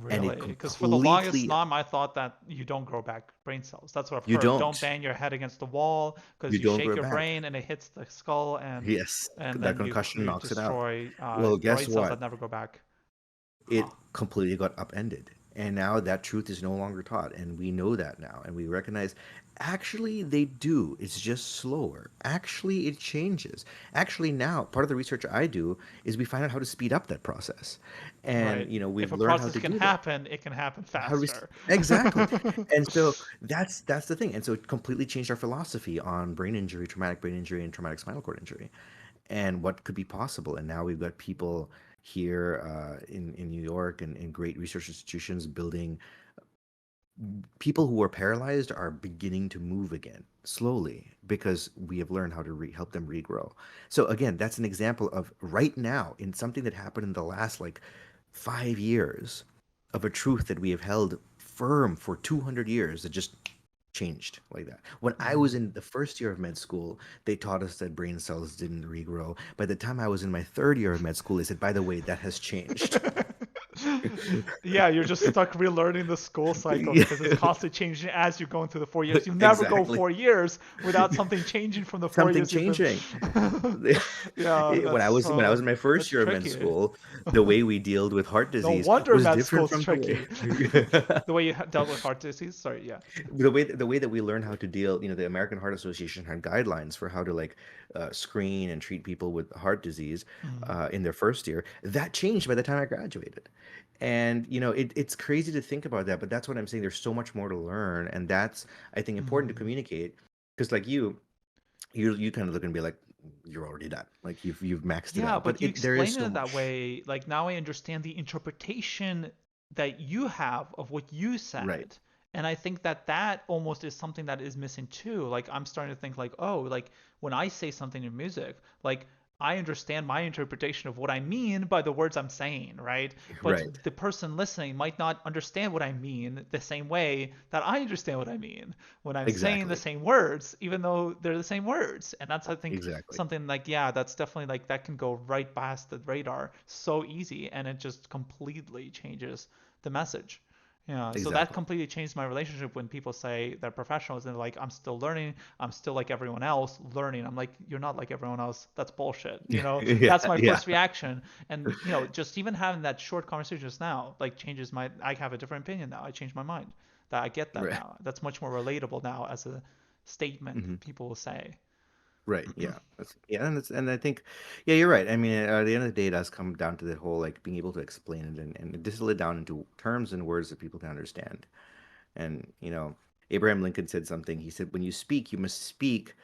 and it Really? Because for the longest completely, time, I thought that you don't grow back brain cells. That's what I've you heard. Don't don't bang your head against the wall you because you don't shake grow your back. brain and it hits the skull, Yes, and that then concussion you knocks it out. destroy Well, brain guess cells what? that never go back. Huh. It completely got upended. And now that truth is no longer taught. And we know that now. And we recognize, actually, they do. It's just slower. Actually, it changes. Actually, now, part of the research I do is we find out how to speed up that process. And, Right. If we've a learned how process to can do that. happen, it can happen How do we, faster. exactly. And so that's the thing. And so it completely changed our philosophy on brain injury, traumatic brain injury, and traumatic spinal cord injury, and what could be possible. And now we've got people here in New York and in great research institutions building. People who are paralyzed are beginning to move again slowly because we have learned how to help them regrow. So again, that's an example of right now in something that happened in the last, like, 5 years, of a truth that we have held firm for 200 years that just changed like that. When I was Mm. in the first year of med school, they taught us that brain cells didn't regrow. By the time I was in my third year of med school, they said, by the way, that has changed. Yeah, you're just stuck relearning the school cycle Yeah, because it's constantly changing as you're going through the 4 years. You never go exactly. 4 years without something changing from the four Something years you've been. changing. Yeah, When that's I was in my first that's year of med tricky. school, the way we dealt with heart No disease wonder was med different school's from the way tricky. The way you dealt with heart disease. Sorry, yeah. the way that we learned how to deal. The American Heart Association had guidelines for how to, like, screen and treat people with heart disease Mm, in their first year. That changed by the time I graduated. And it's crazy to think about that, but that's what I'm saying. There's so much more to learn, and that's, I think, important to mm. communicate. Because, like, you kind of look and be like, you're already done, like, you've maxed it Yeah, out, but but you there is explain so it that much. way. Like now I understand the interpretation that you have of what you Right, said. And I think that that almost is something that is missing too. Like I'm starting to think like, oh, like when I say something in music, like I understand my interpretation of what I mean by the words I'm saying, right? But right, the person listening might not understand what I mean the same way that I understand what I mean when I'm saying the exactly, same words, even though they're the same words. And that's, I think, exactly. something like, yeah, that's definitely like that can go right past the radar so easy and it just completely changes the message. Yeah, so that Exactly. completely changed my relationship when people say they're professionals and they're like, I'm still learning, I'm still like everyone else learning. I'm like, you're not like everyone else. That's bullshit. Yeah, That's my yeah, first reaction. And, just even having that short conversation just now, like changes I have a different opinion now. I changed my mind. That I get that right. now. That's much more relatable now as a statement Hmm. people will say. Right. Yeah. Yeah, and I think, yeah, you're right. I mean, at the end of the day, it does come down to the whole like being able to explain it and distill it down into terms and words that people can understand. And Abraham Lincoln said something. He said, "When you speak, you must speak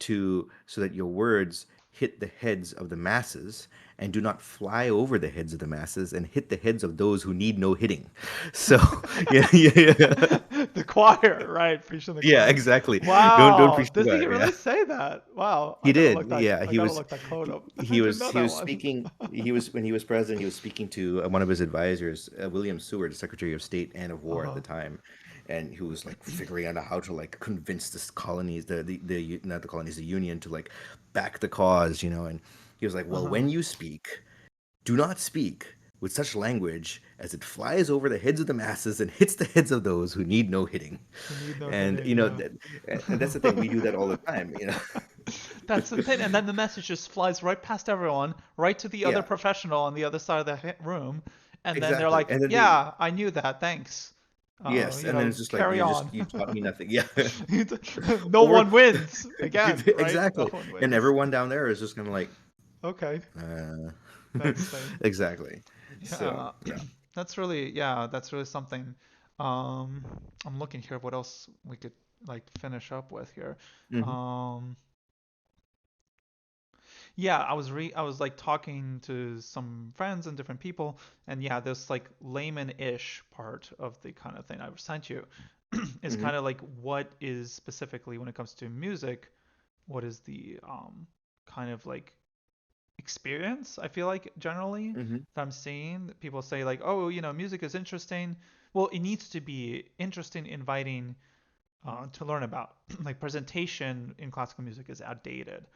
to so that your words hit the heads of the masses and do not fly over the heads of the masses and hit the heads of those who need no hitting." So, yeah, yeah, yeah. The choir, right? Preaching the Yeah, choir. exactly. Don't Wow. preach to Did he that. Yeah. really say that? Wow. He did. Yeah, I gotta look that quote he, up. I he didn't was know he that was one. speaking. He was when he was president. He was speaking to one of his advisors, William Seward, Secretary of State and of War at the Uh-huh. time, and he was like figuring out how to like convince the colonies, not the colonies, the Union to like back the cause, and he was like, well, Uh-huh. when you speak, do not speak with such language as it flies over the heads of the masses and hits the heads of those who need no hitting. Who need no And hitting, yeah. and that's the thing. We do that all the time. That's the thing. And then the message just flies right past everyone, right to the other Yeah, professional on the other side of the room. And then they're exactly. like, And then they yeah, I knew that. Thanks. Yes, and then it's just like Carry on. you taught me nothing. Yeah. No Or one wins. Again, right? No exactly. one And wins. everyone down there is just gonna like Okay. uh Thanks, Lane. exactly. So, Yeah. yeah. That's really something. Um, I'm looking here what else we could like finish up with here. Hmm. Um, yeah, I was like talking to some friends and different people, and yeah, this like layman-ish part of the kind of thing I sent you is Hmm. kind of like what is specifically when it comes to music, what is the kind of like experience I feel like generally Hmm. that I'm seeing people say like, oh, music is interesting. Well, it needs to be interesting, inviting to learn about. Like presentation in classical music is outdated.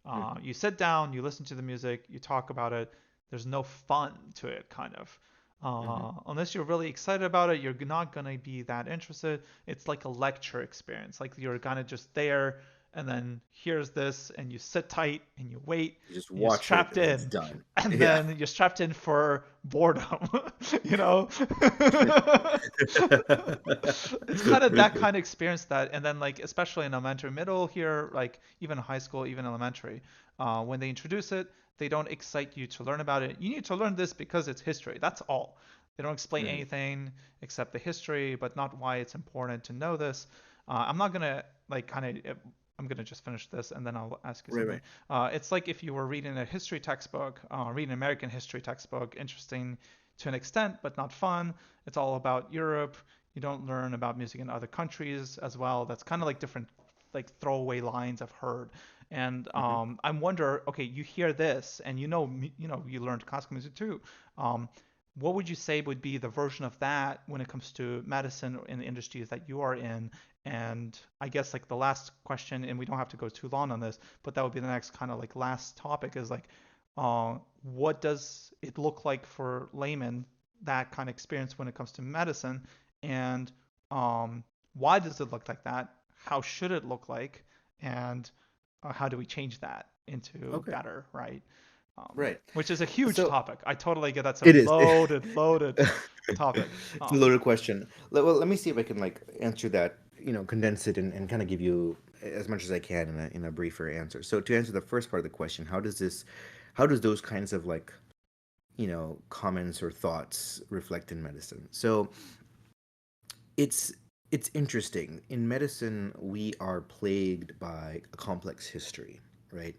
Hmm. You sit down, you listen to the music, you talk about it. There's no fun to it, kind of. Hmm. Unless you're really excited about it, you're not gonna be that interested. It's like a lecture experience. Like you're kind of just there, and then here's this, and you sit tight and you wait, You just and you're watch it strapped and it's in, done. and Yeah. then you're strapped in for boredom. you know. It's kind of that kind of experience that, and then like especially in elementary, middle here, like even high school, even elementary, when they introduce it, they don't excite you to learn about it. You need to learn this because it's history. That's all. They don't explain Hmm. anything except the history, but not why it's important to know this. I'm not gonna like kind of. I'm gonna just finish this and then I'll ask you Right, something. right. It's like if you were reading a history textbook, reading an American history textbook, interesting to an extent, but not fun. It's all about Europe. You don't learn about music in other countries as well. That's kind of like different, like throwaway lines I've heard. And Hmm. I wonder, okay, you hear this, and you learned classical music too. Um, what would you say would be the version of that when it comes to medicine in the industries that you are in? And I guess like the last question, and we don't have to go too long on this, but that would be the next kind of like last topic is like, what does it look like for laymen that kind of experience when it comes to medicine, and um, why does it look like that? How should it look like? And how do we change that into Okay. better, right? Right. Which is a huge So topic. I totally get that's a it is. loaded topic. It's a loaded question. Well, let me see if I can like answer that, condense it and kind of give you as much as I can in a briefer answer. So to answer the first part of the question, how does those kinds of like, comments or thoughts reflect in medicine? So it's it's interesting. In medicine, we are plagued by a complex history, right?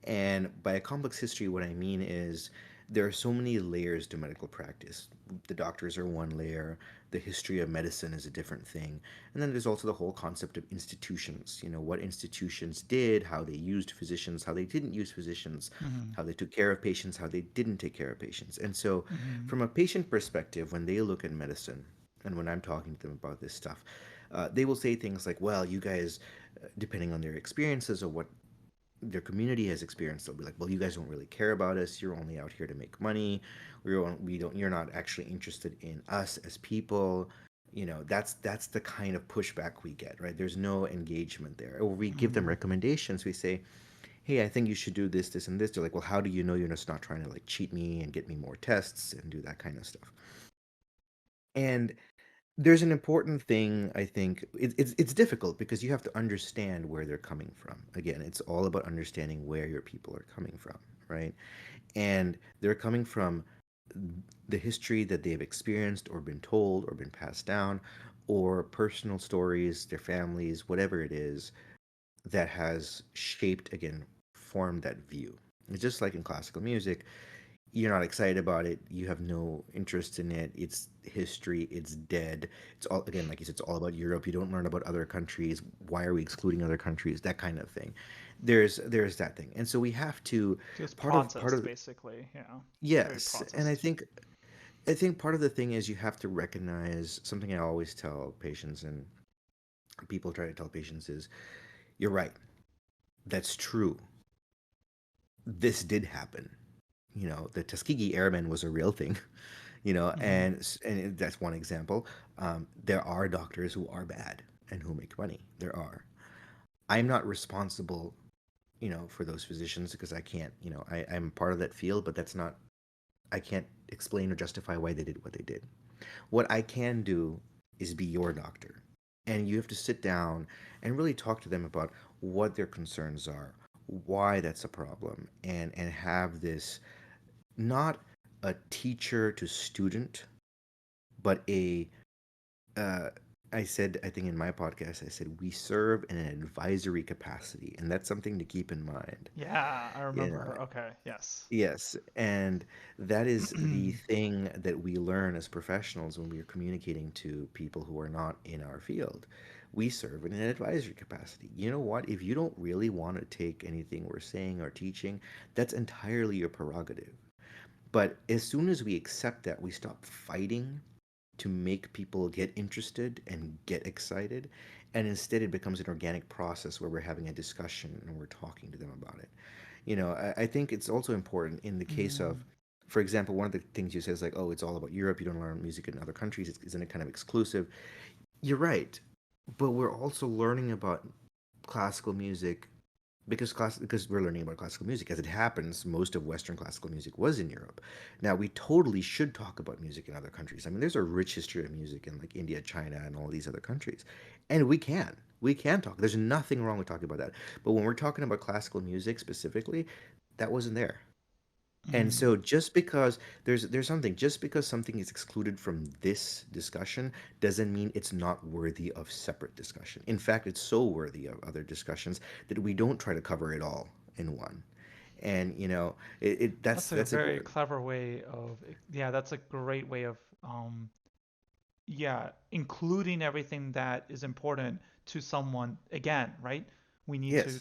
And by a complex history, what I mean is there are so many layers to medical practice. The doctors are one layer, the history of medicine is a different thing. And then there's also the whole concept of institutions, what institutions did, how they used physicians, how they didn't use physicians, Mm-hmm. how they took care of patients, how they didn't take care of patients. And so, Mm-hmm. from a patient perspective, when they look at medicine, and when I'm talking to them about this stuff, they will say things like, well, you guys, depending on their experiences or what their community has experienced, they'll be like, well, you guys don't really care about us. You're only out here to make money. We don't. You're not actually interested in us as people. That's the kind of pushback we get, right? There's no engagement there. Or we give them Mm. recommendations. We say, hey, I think you should do this, this, and this. They're like, well, how do you know you're just not trying to like cheat me and get me more tests and do that kind of stuff? And there's an important thing, I think. It's difficult because you have to understand where they're coming from. Again, it's all about understanding where your people are coming from, right? And they're coming from the history that they've experienced or been told or been passed down, or personal stories, their families, whatever it is that has shaped, again, formed that view. It's just like in classical music, you're not excited about it, you have no interest in it, it's history, it's dead. It's all, again, like you said, it's all about Europe. You don't learn about other countries. Why are we excluding other countries? That kind of thing. There's that thing. And so we have to, Just part processed, of basically. Very yes, and I processed. think I think part of the thing is you have to recognize something I always tell patients, and people try to tell patients, is you're right. That's true. This did happen. The Tuskegee Airmen was a real thing. Hmm. And that's one example. There are doctors who are bad and who make money. There are. I'm not responsible, for those physicians because I can't. I'm part of that field, but that's not. I can't explain or justify why they did what they did. What I can do is be your doctor. And you have to sit down and really talk to them about what their concerns are, why that's a problem, and have this, not a teacher to student, but a uh, I said, I think in my podcast, I said we serve in an advisory capacity, and that's something to keep in mind. Yeah, I You know, remember. Okay, yes. yes, and that is the thing that we learn as professionals when we are communicating to people who are not in our field. We serve in an advisory capacity. You know what? If you don't really want to take anything we're saying or teaching, that's entirely your prerogative. But as soon as we accept that, we stop fighting to make people get interested and get excited. And instead, it becomes an organic process where we're having a discussion and we're talking to them about it. I think it's also important in the case Mm. of, for example, one of the things you say is like, oh, it's all about Europe. You don't learn music in other countries. Isn't it kind of exclusive? You're right. But we're also learning about classical music because we're learning about classical music. As it happens, most of Western classical music was in Europe. Now we totally should talk about music in other countries. I mean, there's a rich history of music in like India, China, and all these other countries, and we can talk. There's nothing wrong with talking about that. But when we're talking about classical music specifically, that wasn't there. And Mm. so there's something, just because something is excluded from this discussion doesn't mean it's not worthy of separate discussion. In fact, it's so worthy of other discussions that we don't try to cover it all in one. And that's That's a that's a very clever way of, yeah, that's a great way of, yeah, including everything that is important to someone again, right? yes,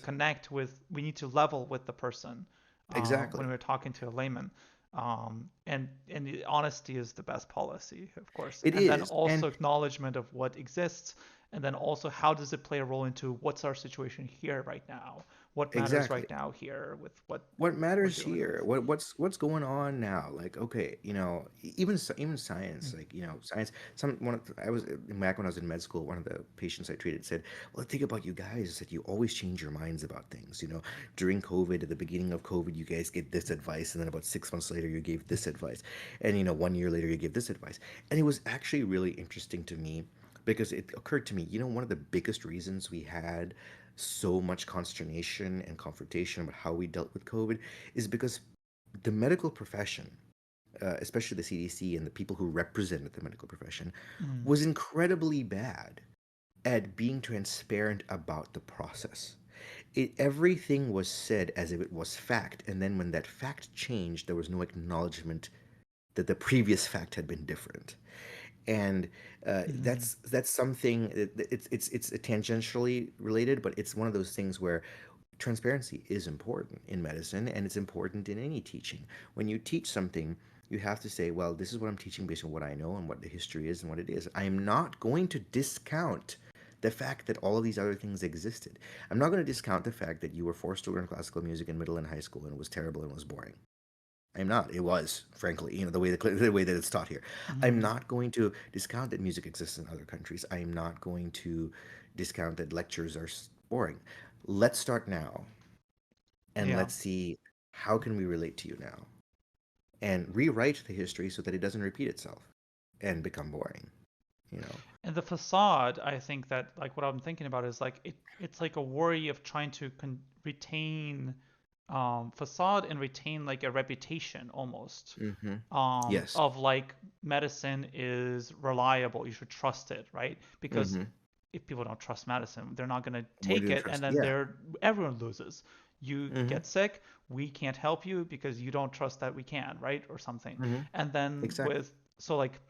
We need to level with the person when exactly. we're talking to a layman. And the honesty is the best policy, of course. It And then is. And also acknowledgement of what exists, and then also how does it play a role into what's our situation here right now? What matters exactly. right now here with what What we're matters dealing with? here, what's going on now, like, okay, even science, like, science. I was back when I was in med school, one of the patients I treated said, well, the thing about you guys is that you always change your minds about things. During COVID, at the beginning of COVID, you guys gave this advice, and then about 6 months later you gave this advice, and 1 year later you gave this advice. And it was actually really interesting to me because it occurred to me, one of the biggest reasons we had so much consternation and confrontation about how we dealt with COVID is because the medical profession, especially the CDC and the people who represented the medical profession, Mm. was incredibly bad at being transparent about the process. Everything was said as if it was fact, and then when that fact changed, there was no acknowledgement that the previous fact had been different. And Mm. that's something. It's tangentially related, but it's one of those things where transparency is important in medicine, and it's important in any teaching. When you teach something, you have to say, well, this is what I'm teaching based on what I know and what the history is and what it is. I am not going to discount the fact that all of these other things existed. I'm not going to discount the fact that you were forced to learn classical music in middle and high school and it was terrible and it was boring. I'm not. It was, frankly, the way that it's taught here. I'm Hmm. not going to discount that music exists in other countries. I'm not going to discount that lectures are boring. Let's start now, and Yeah. let's see how can we relate to you now, and rewrite the history so that it doesn't repeat itself and become boring. You know. And the facade, I think that like what I'm thinking about is like it's like a worry of trying to retain facade and retain like a reputation almost Mm-hmm. Yes. of like medicine is reliable. You should trust it, right? Because Mm-hmm. if people don't trust medicine, they're not going to What do take you it, and trust? then Yeah. everyone loses. You Mm-hmm. get sick, we can't help you because you don't trust that we can, right? Or something. Mm-hmm. And then Exactly. with so like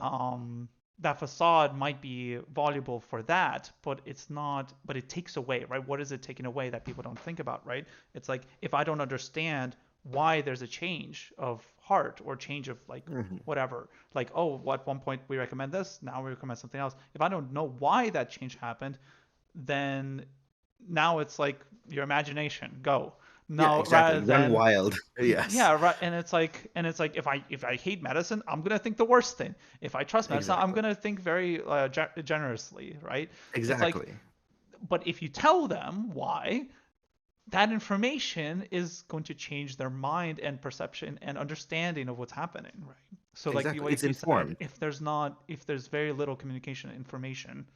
um, that facade might be valuable for that, but it's not, but it takes away, right? What is it taking away that people don't think about, right? It's like if I don't understand why there's a change of heart or change of like Mm-hmm. whatever, like, oh, well, at one point we recommend this, now we recommend something else. If I don't know why that change happened, then now it's like your imagination, go. Yeah. Now rather Exactly. Run than wild. Yes. yeah, right. And it's like if I hate medicine, I'm gonna think the worst thing. If I trust medicine, I'm Exactly. gonna think very generously, right? It's like, Exactly. but if you tell them why, that information is going to change their mind and perception and understanding of what's happening, right? So Exactly. It's like you said, informed. if there's very little communication information,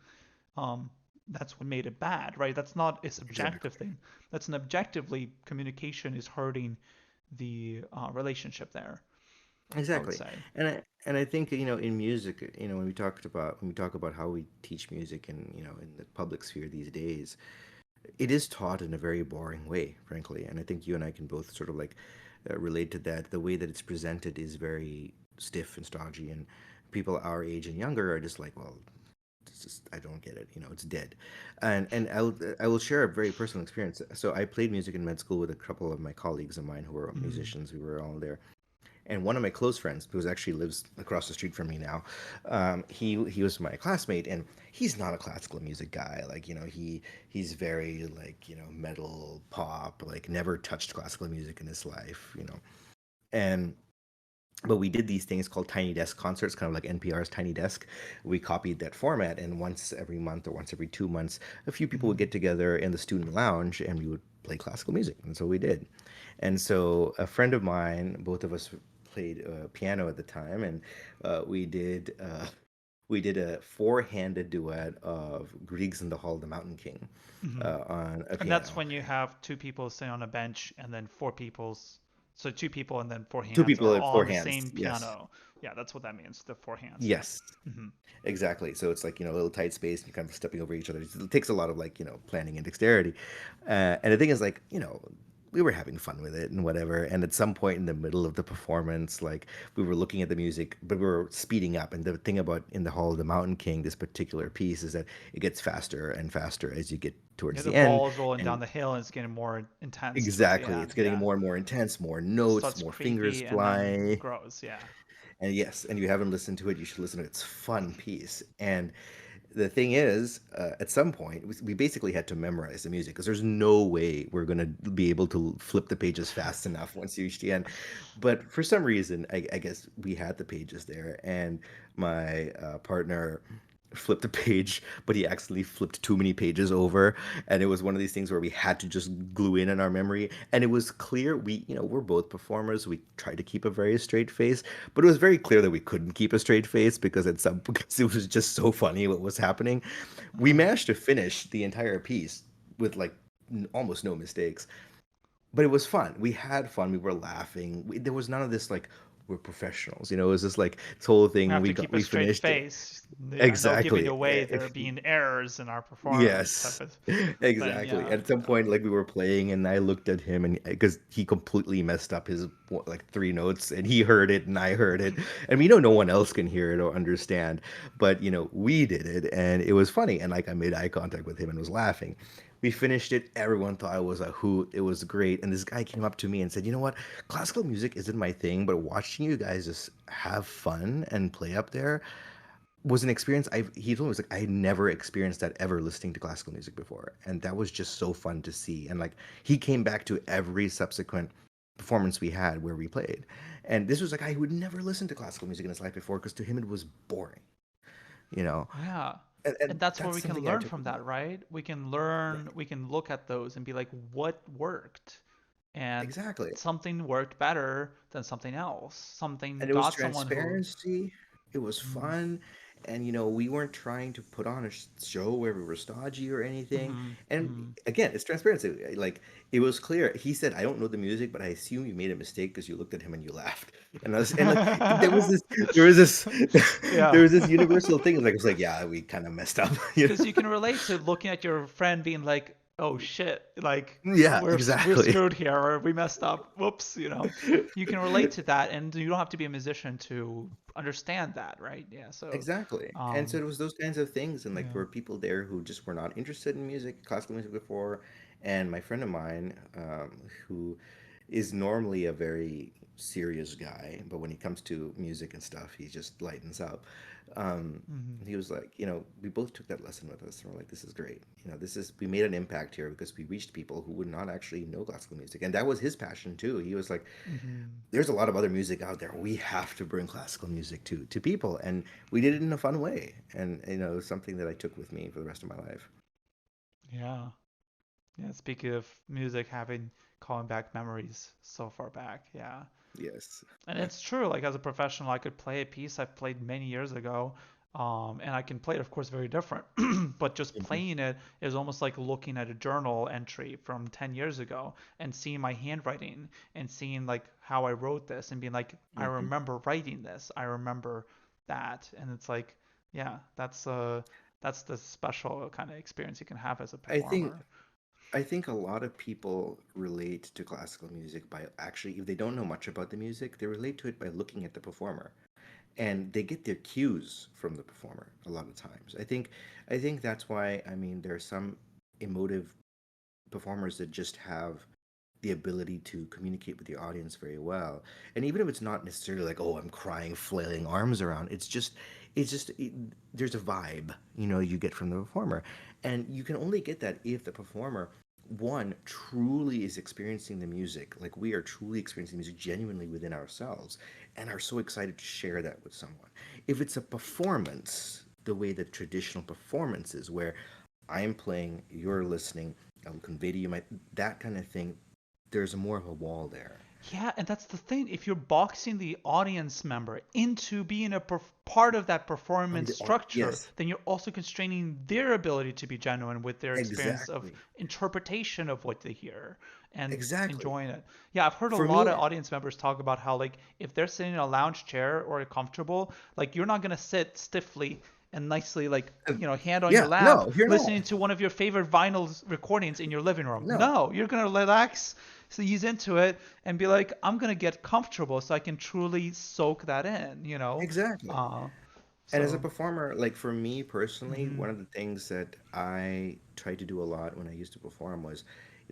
um, that's what made it bad, right? That's not a subjective Exactly. thing. That's an objectively communication is hurting the relationship there. I would Exactly. say. And I think, in music, when we talk about how we teach music and, in the public sphere these days, it is taught in a very boring way, frankly. And I think you and I can both sort of like relate to that. The way that it's presented is very stiff and stodgy, and people our age and younger are just like, well, it's just I don't get it. It's dead. And I will share a very personal experience. So I played music in med school with a couple of my colleagues of mine who were Mm, musicians. We were all there, and one of my close friends, who actually lives across the street from me now, he was my classmate, and he's not a classical music guy. Like, he's very like, metal pop, like never touched classical music in his life, and but we did these things called tiny desk concerts, kind of like NPR's Tiny Desk. We copied that format, and once every month or once every 2 months, a few people would mm, get together in the student lounge, and we would play classical music. And so we did. And so a friend of mine, both of us played piano at the time, and we did a four-handed duet of Griegs in the Hall of the Mountain King mm. on a And that's piano. when you have two people sitting on a bench and then four people's. So two people and then four Two hands people are at all four on the hands. same Yes. piano. Yeah, that's what that means. The four hands. Yeah. Yes. Hmm. Exactly. So it's like, a little tight space and you're kind of stepping over each other. It takes a lot of like, planning and dexterity. And the thing is like, we were having fun with it and whatever. And at some point in the middle of the performance, like we were looking at the music, but we were speeding up. And the thing about in the Hall of the Mountain King, this particular piece is that it gets faster and faster as you get Yeah, towards the the end. ball is rolling down And the hill and it's getting more intense towards the exactly, end. it's getting Yeah. more and more intense, more It notes, starts more fingers creepy and then fly. grows. Yeah. And yes, and you haven't listened to it, you should listen to it. It's a fun piece. And the thing is, at some point, we basically had to memorize the music because there's no way we're going to be able to flip the pages fast enough once you reach the end. But for some reason, I guess we had the pages there, and my partner flipped a page, but he accidentally flipped too many pages over, and it was one of these things where we had to just glue in our memory. And it was clear we're both performers. We tried to keep a very straight face, but it was very clear that we couldn't keep a straight face because it was just so funny what was happening. We Uh-huh. managed to finish the entire piece with like almost no mistakes, but it was fun. We had fun. We were laughing. There was none of this like we're professionals. It was just like this whole We thing. have We to got keep a we straight finished it face. Yeah, no giving exactly. away there being errors in our performance type Yes, of thing. exactly. Yeah. At some point, like we were playing, and I looked at him, and because he completely messed up his like three notes, and he heard it, and I heard it, and we know no one else can hear it or understand, but we did it, and it was funny, and like I made eye contact with him and was laughing. We finished it. Everyone thought it was a hoot. It was great. And this guy came up to me and said, "You know what? Classical music isn't my thing, but watching you guys just have fun and play up there was an experience he told me, was like I had never experienced that ever listening to classical music before, and that was just so fun to see. And like he came back to every subsequent performance we had where we played. And this was a guy who would never listened to classical music in his life before because to him it was boring, you know. Yeah. And And that's where that's we can something I learn took from with me. that, right? We can Yeah, learn, we can look at those and be like, what worked? And exactly. something worked better than something else. And Something it was got someone who. transparency. It was Mm, fun, and we weren't trying to put on a show where we were stodgy or anything. mm, And mm. again, it's transparency. Like it was clear. He said, "I don't know the music, but I assume you made a mistake because you looked at him and you laughed." And I was, and like there was this, there Yeah. was this universal thing. Like it's like, yeah, we kind of messed up, Because you can relate to looking at your friend being like, "Oh shit, like Yeah, we're exactly. screwed here, or we messed up. Whoops," you know. You can relate to that, and you don't have to be a musician to understand that, right? Yeah. So, Exactly. And so um, it was those kinds of things. And like yeah. there were people there who just were not interested in music, classical music before. And my friend of mine, who is normally a very serious guy, but when he comes to music and stuff, he just lightens up. Um, Hmm. he was like, we both took that lesson with us. And we're like, this is great. We made an impact here because we reached people who would not actually know classical music. And that was his passion too. He was like, Hmm. there's a lot of other music out there. We have to bring classical music to people, and we did it in a fun way. And it was something that I took with me for the rest of my life. Yeah. Yeah. Speaking of music, having calling back memories so far back. Yeah. Yes. And it's true, like as a professional, I could play a piece I've played many years ago, and I can play it, of course, very different. But just Mhm. playing it is almost like looking at a journal entry from 10 years ago and seeing my handwriting and seeing like how I wrote this and being like, I Mhm. remember writing this, I remember that, and it's like, yeah, that's the special kind of experience you can have as a I think performer. I think a lot of people relate to classical music by actually, if they don't know much about the music, they relate to it by looking at the performer, and they get their cues from the performer a lot of times. I think that's why, I mean, there are some emotive performers that just have the ability to communicate with the audience very well. And even if it's not necessarily like, oh, I'm crying, flailing arms around, there's a vibe, you get from the performer. And you can only get that if the performer, one, truly is experiencing the music, like we are truly experiencing music genuinely within ourselves and are so excited to share that with someone. If it's a performance, the way that traditional performance is, where I'm playing, you're listening, I will convey to you that kind of thing, there's more of a wall there. Yeah, and that's the thing. If you're boxing the audience member into being a part of that From performance the structure, yes, then you're also constraining their ability to be genuine with their experience of exactly, interpretation of what they hear and exactly. enjoying it. Yeah, I've heard a For lot me, of audience members talk about how, like, if they're sitting in a lounge chair or comfortable, like, you're not going to sit stiffly and nicely, like, hand on your yeah, lap, no, you're not. listening to one of your favorite vinyl recordings in your living room. No, No, you're going to relax, so ease into it and be like, I'm gonna get comfortable so I can truly soak that in. exactly. Uh, And as a so, performer, like for me personally, hmm one of the things that I tried to do a lot when I used to perform was,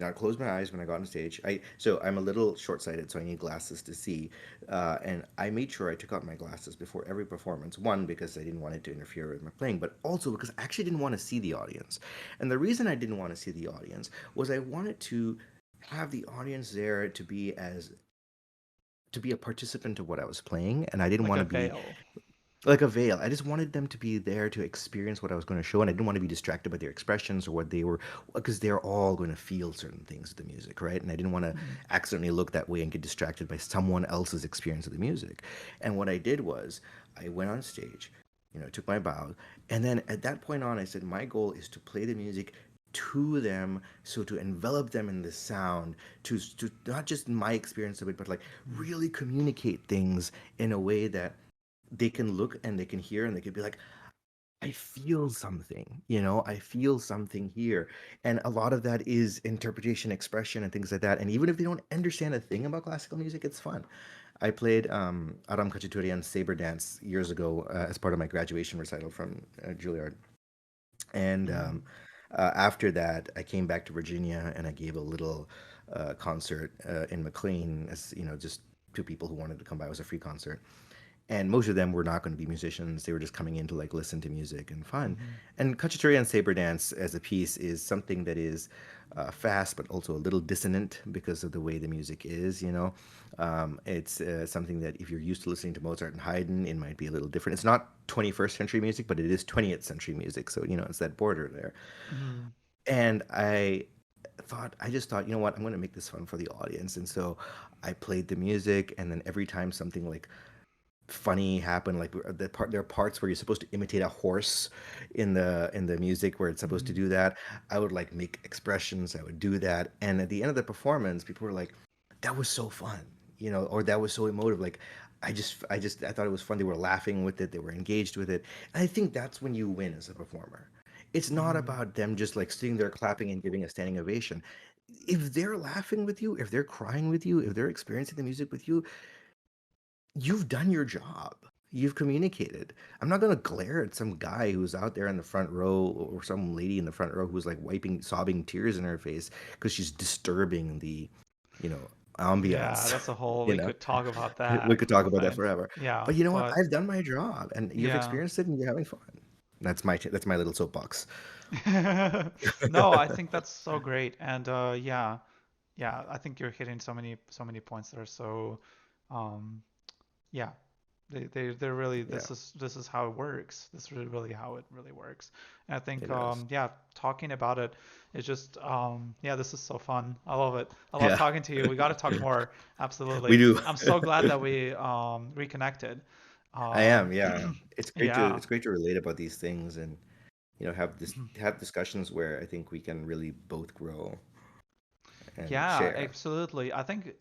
I'd close my eyes when I got on stage. I'm a little short-sighted, so I need glasses to see. And I made sure I took out my glasses before every performance. One, because I didn't want it to interfere with my playing, but also because I actually didn't want to see the audience. And the reason I didn't want to see the audience was I wanted to have the audience there to be a participant of what I was playing, and I didn't like want a to be veil. like a veil. I just wanted them to be there to experience what I was going to show, and I didn't want to be distracted by their expressions or what they were, because they're all going to feel certain things with the music, right? And I didn't want to Hmm accidentally look that way and get distracted by someone else's experience of the music. And what I did was I went on stage, took my bow, and then at that point on, I said, my goal is to play the music to them, so to envelop them in the sound, to not just my experience of it, but like really communicate things in a way that they can look and they can hear and they can be like, I feel something, I feel something here. And a lot of that is interpretation, expression, and things like that. And even if they don't understand a thing about classical music, it's fun. I played Aram Khachaturian's Saber Dance years ago as part of my graduation recital from Juilliard. And hmm after that, I came back to Virginia and I gave a little concert in McLean, as just two people who wanted to come by. It was a free concert, and most of them were not going to be musicians. They were just coming in to listen to music and fun. hmm And Khachaturian Saber Dance as a piece is something that is fast, but also a little dissonant because of the way the music is. It's something that if you're used to listening to Mozart and Haydn, it might be a little different. It's not 21st century music, but it is 20th century music. So it's that border there. Mhm. And I just thought, you know what, I'm going to make this fun for the audience. And so I played the music, and then every time something like funny happened, like there are parts where you're supposed to imitate a horse in the music where it's supposed to Mhm. do that. I would like make expressions, I would do that, and at the end of the performance people were like, that was so fun, or that was so emotive. Like I thought it was fun. They were laughing with it, they were engaged with it, and I think that's when you win as a performer. It's not Mhm. about them just like sitting there clapping and giving a standing ovation. If they're laughing with you, if they're crying with you, if they're experiencing the music with you, you've done your job. You've communicated. I'm not going to glare at some guy who's out there in the front row, or some lady in the front row who's like wiping, sobbing tears in her face because she's disturbing the, you know, Yeah, ambiance. that's a whole. you We know, could talk about we that, could talk about that but forever. yeah, But you know what? but I've done my job, and you've yeah. experienced it, and you're having fun. That's my little soapbox. No, I think that's so great, and yeah, yeah, I think you're hitting so many points there. So, um, yeah, they're really, Yeah, this is how it works. This is really how it really works. And I think it does. yeah, talking about it is just yeah, this is so fun. I love it. I love Yeah, talking to you. We got to talk more. we Absolutely. do. I'm so glad that we reconnected. I Um, am. Yeah, it's great to yeah. it's great to relate about these things, and have discussions where I think we can really both grow and Yeah, share. absolutely. I think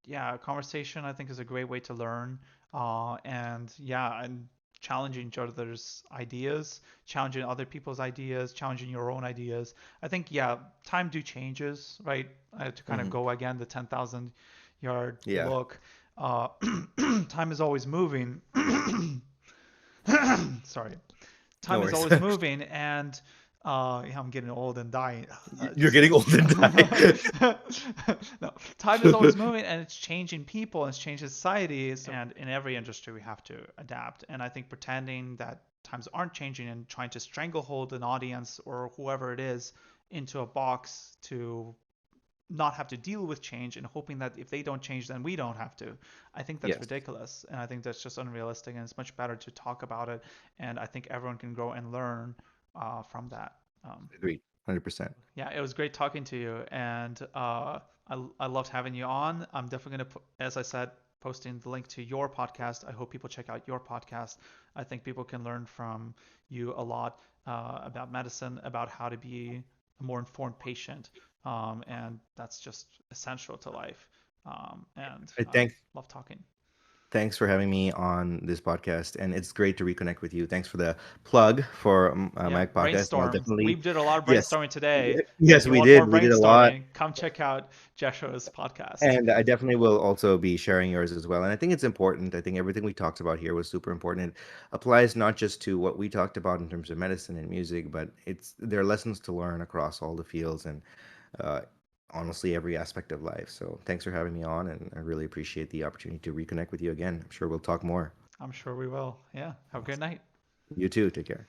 yeah, conversation I think is a great way to learn. And yeah, and challenging each other's ideas, challenging other people's ideas, challenging your own ideas. I think, yeah, time do changes, right? To kind of Hmm. go again, the 10,000 yard Yeah. look. Uh, time is always moving. Sorry, No time is worries. always moving, and yeah, I'm getting old and dying. You're Just getting old and die. no, time is always moving, and it's changing people, and it's changing societies, and in every industry we have to adapt. And I think pretending that times aren't changing and trying to stranglehold an audience or whoever it is into a box to not have to deal with change and hoping that if they don't change then we don't have to, I think that's Yes. ridiculous, and I think that's just unrealistic, and it's much better to talk about it, and I think everyone can grow and learn from that. Agreed. 100%. Yeah, it was great talking to you, and I loved having you on. I'm definitely going to, as I said, posting the link to your podcast. I hope people check out your podcast. I think people can learn from you a lot about medicine, about how to be a more informed patient, and that's just essential to life. And I I thank love talking. Thanks for having me on this podcast, and it's great to reconnect with you. Thanks for the plug for my Yep, podcast, and I'll brainstorm. We definitely. did a lot of Yes, brainstorming today, and if yes, you we want more did. We did a lot. brainstorming, come check out Jeshua's podcast. And I definitely will also be sharing yours as well. And I think it's important. I think everything we talked about here was super important. It applies not just to what we talked about in terms of medicine and music, but there are lessons to learn across all the fields, and uh, honestly every aspect of life. So thanks for having me on, and I really appreciate the opportunity to reconnect with you again. I'm sure we'll talk more. I'm sure we will. Yeah. Have a good Awesome. night. You too. Take care.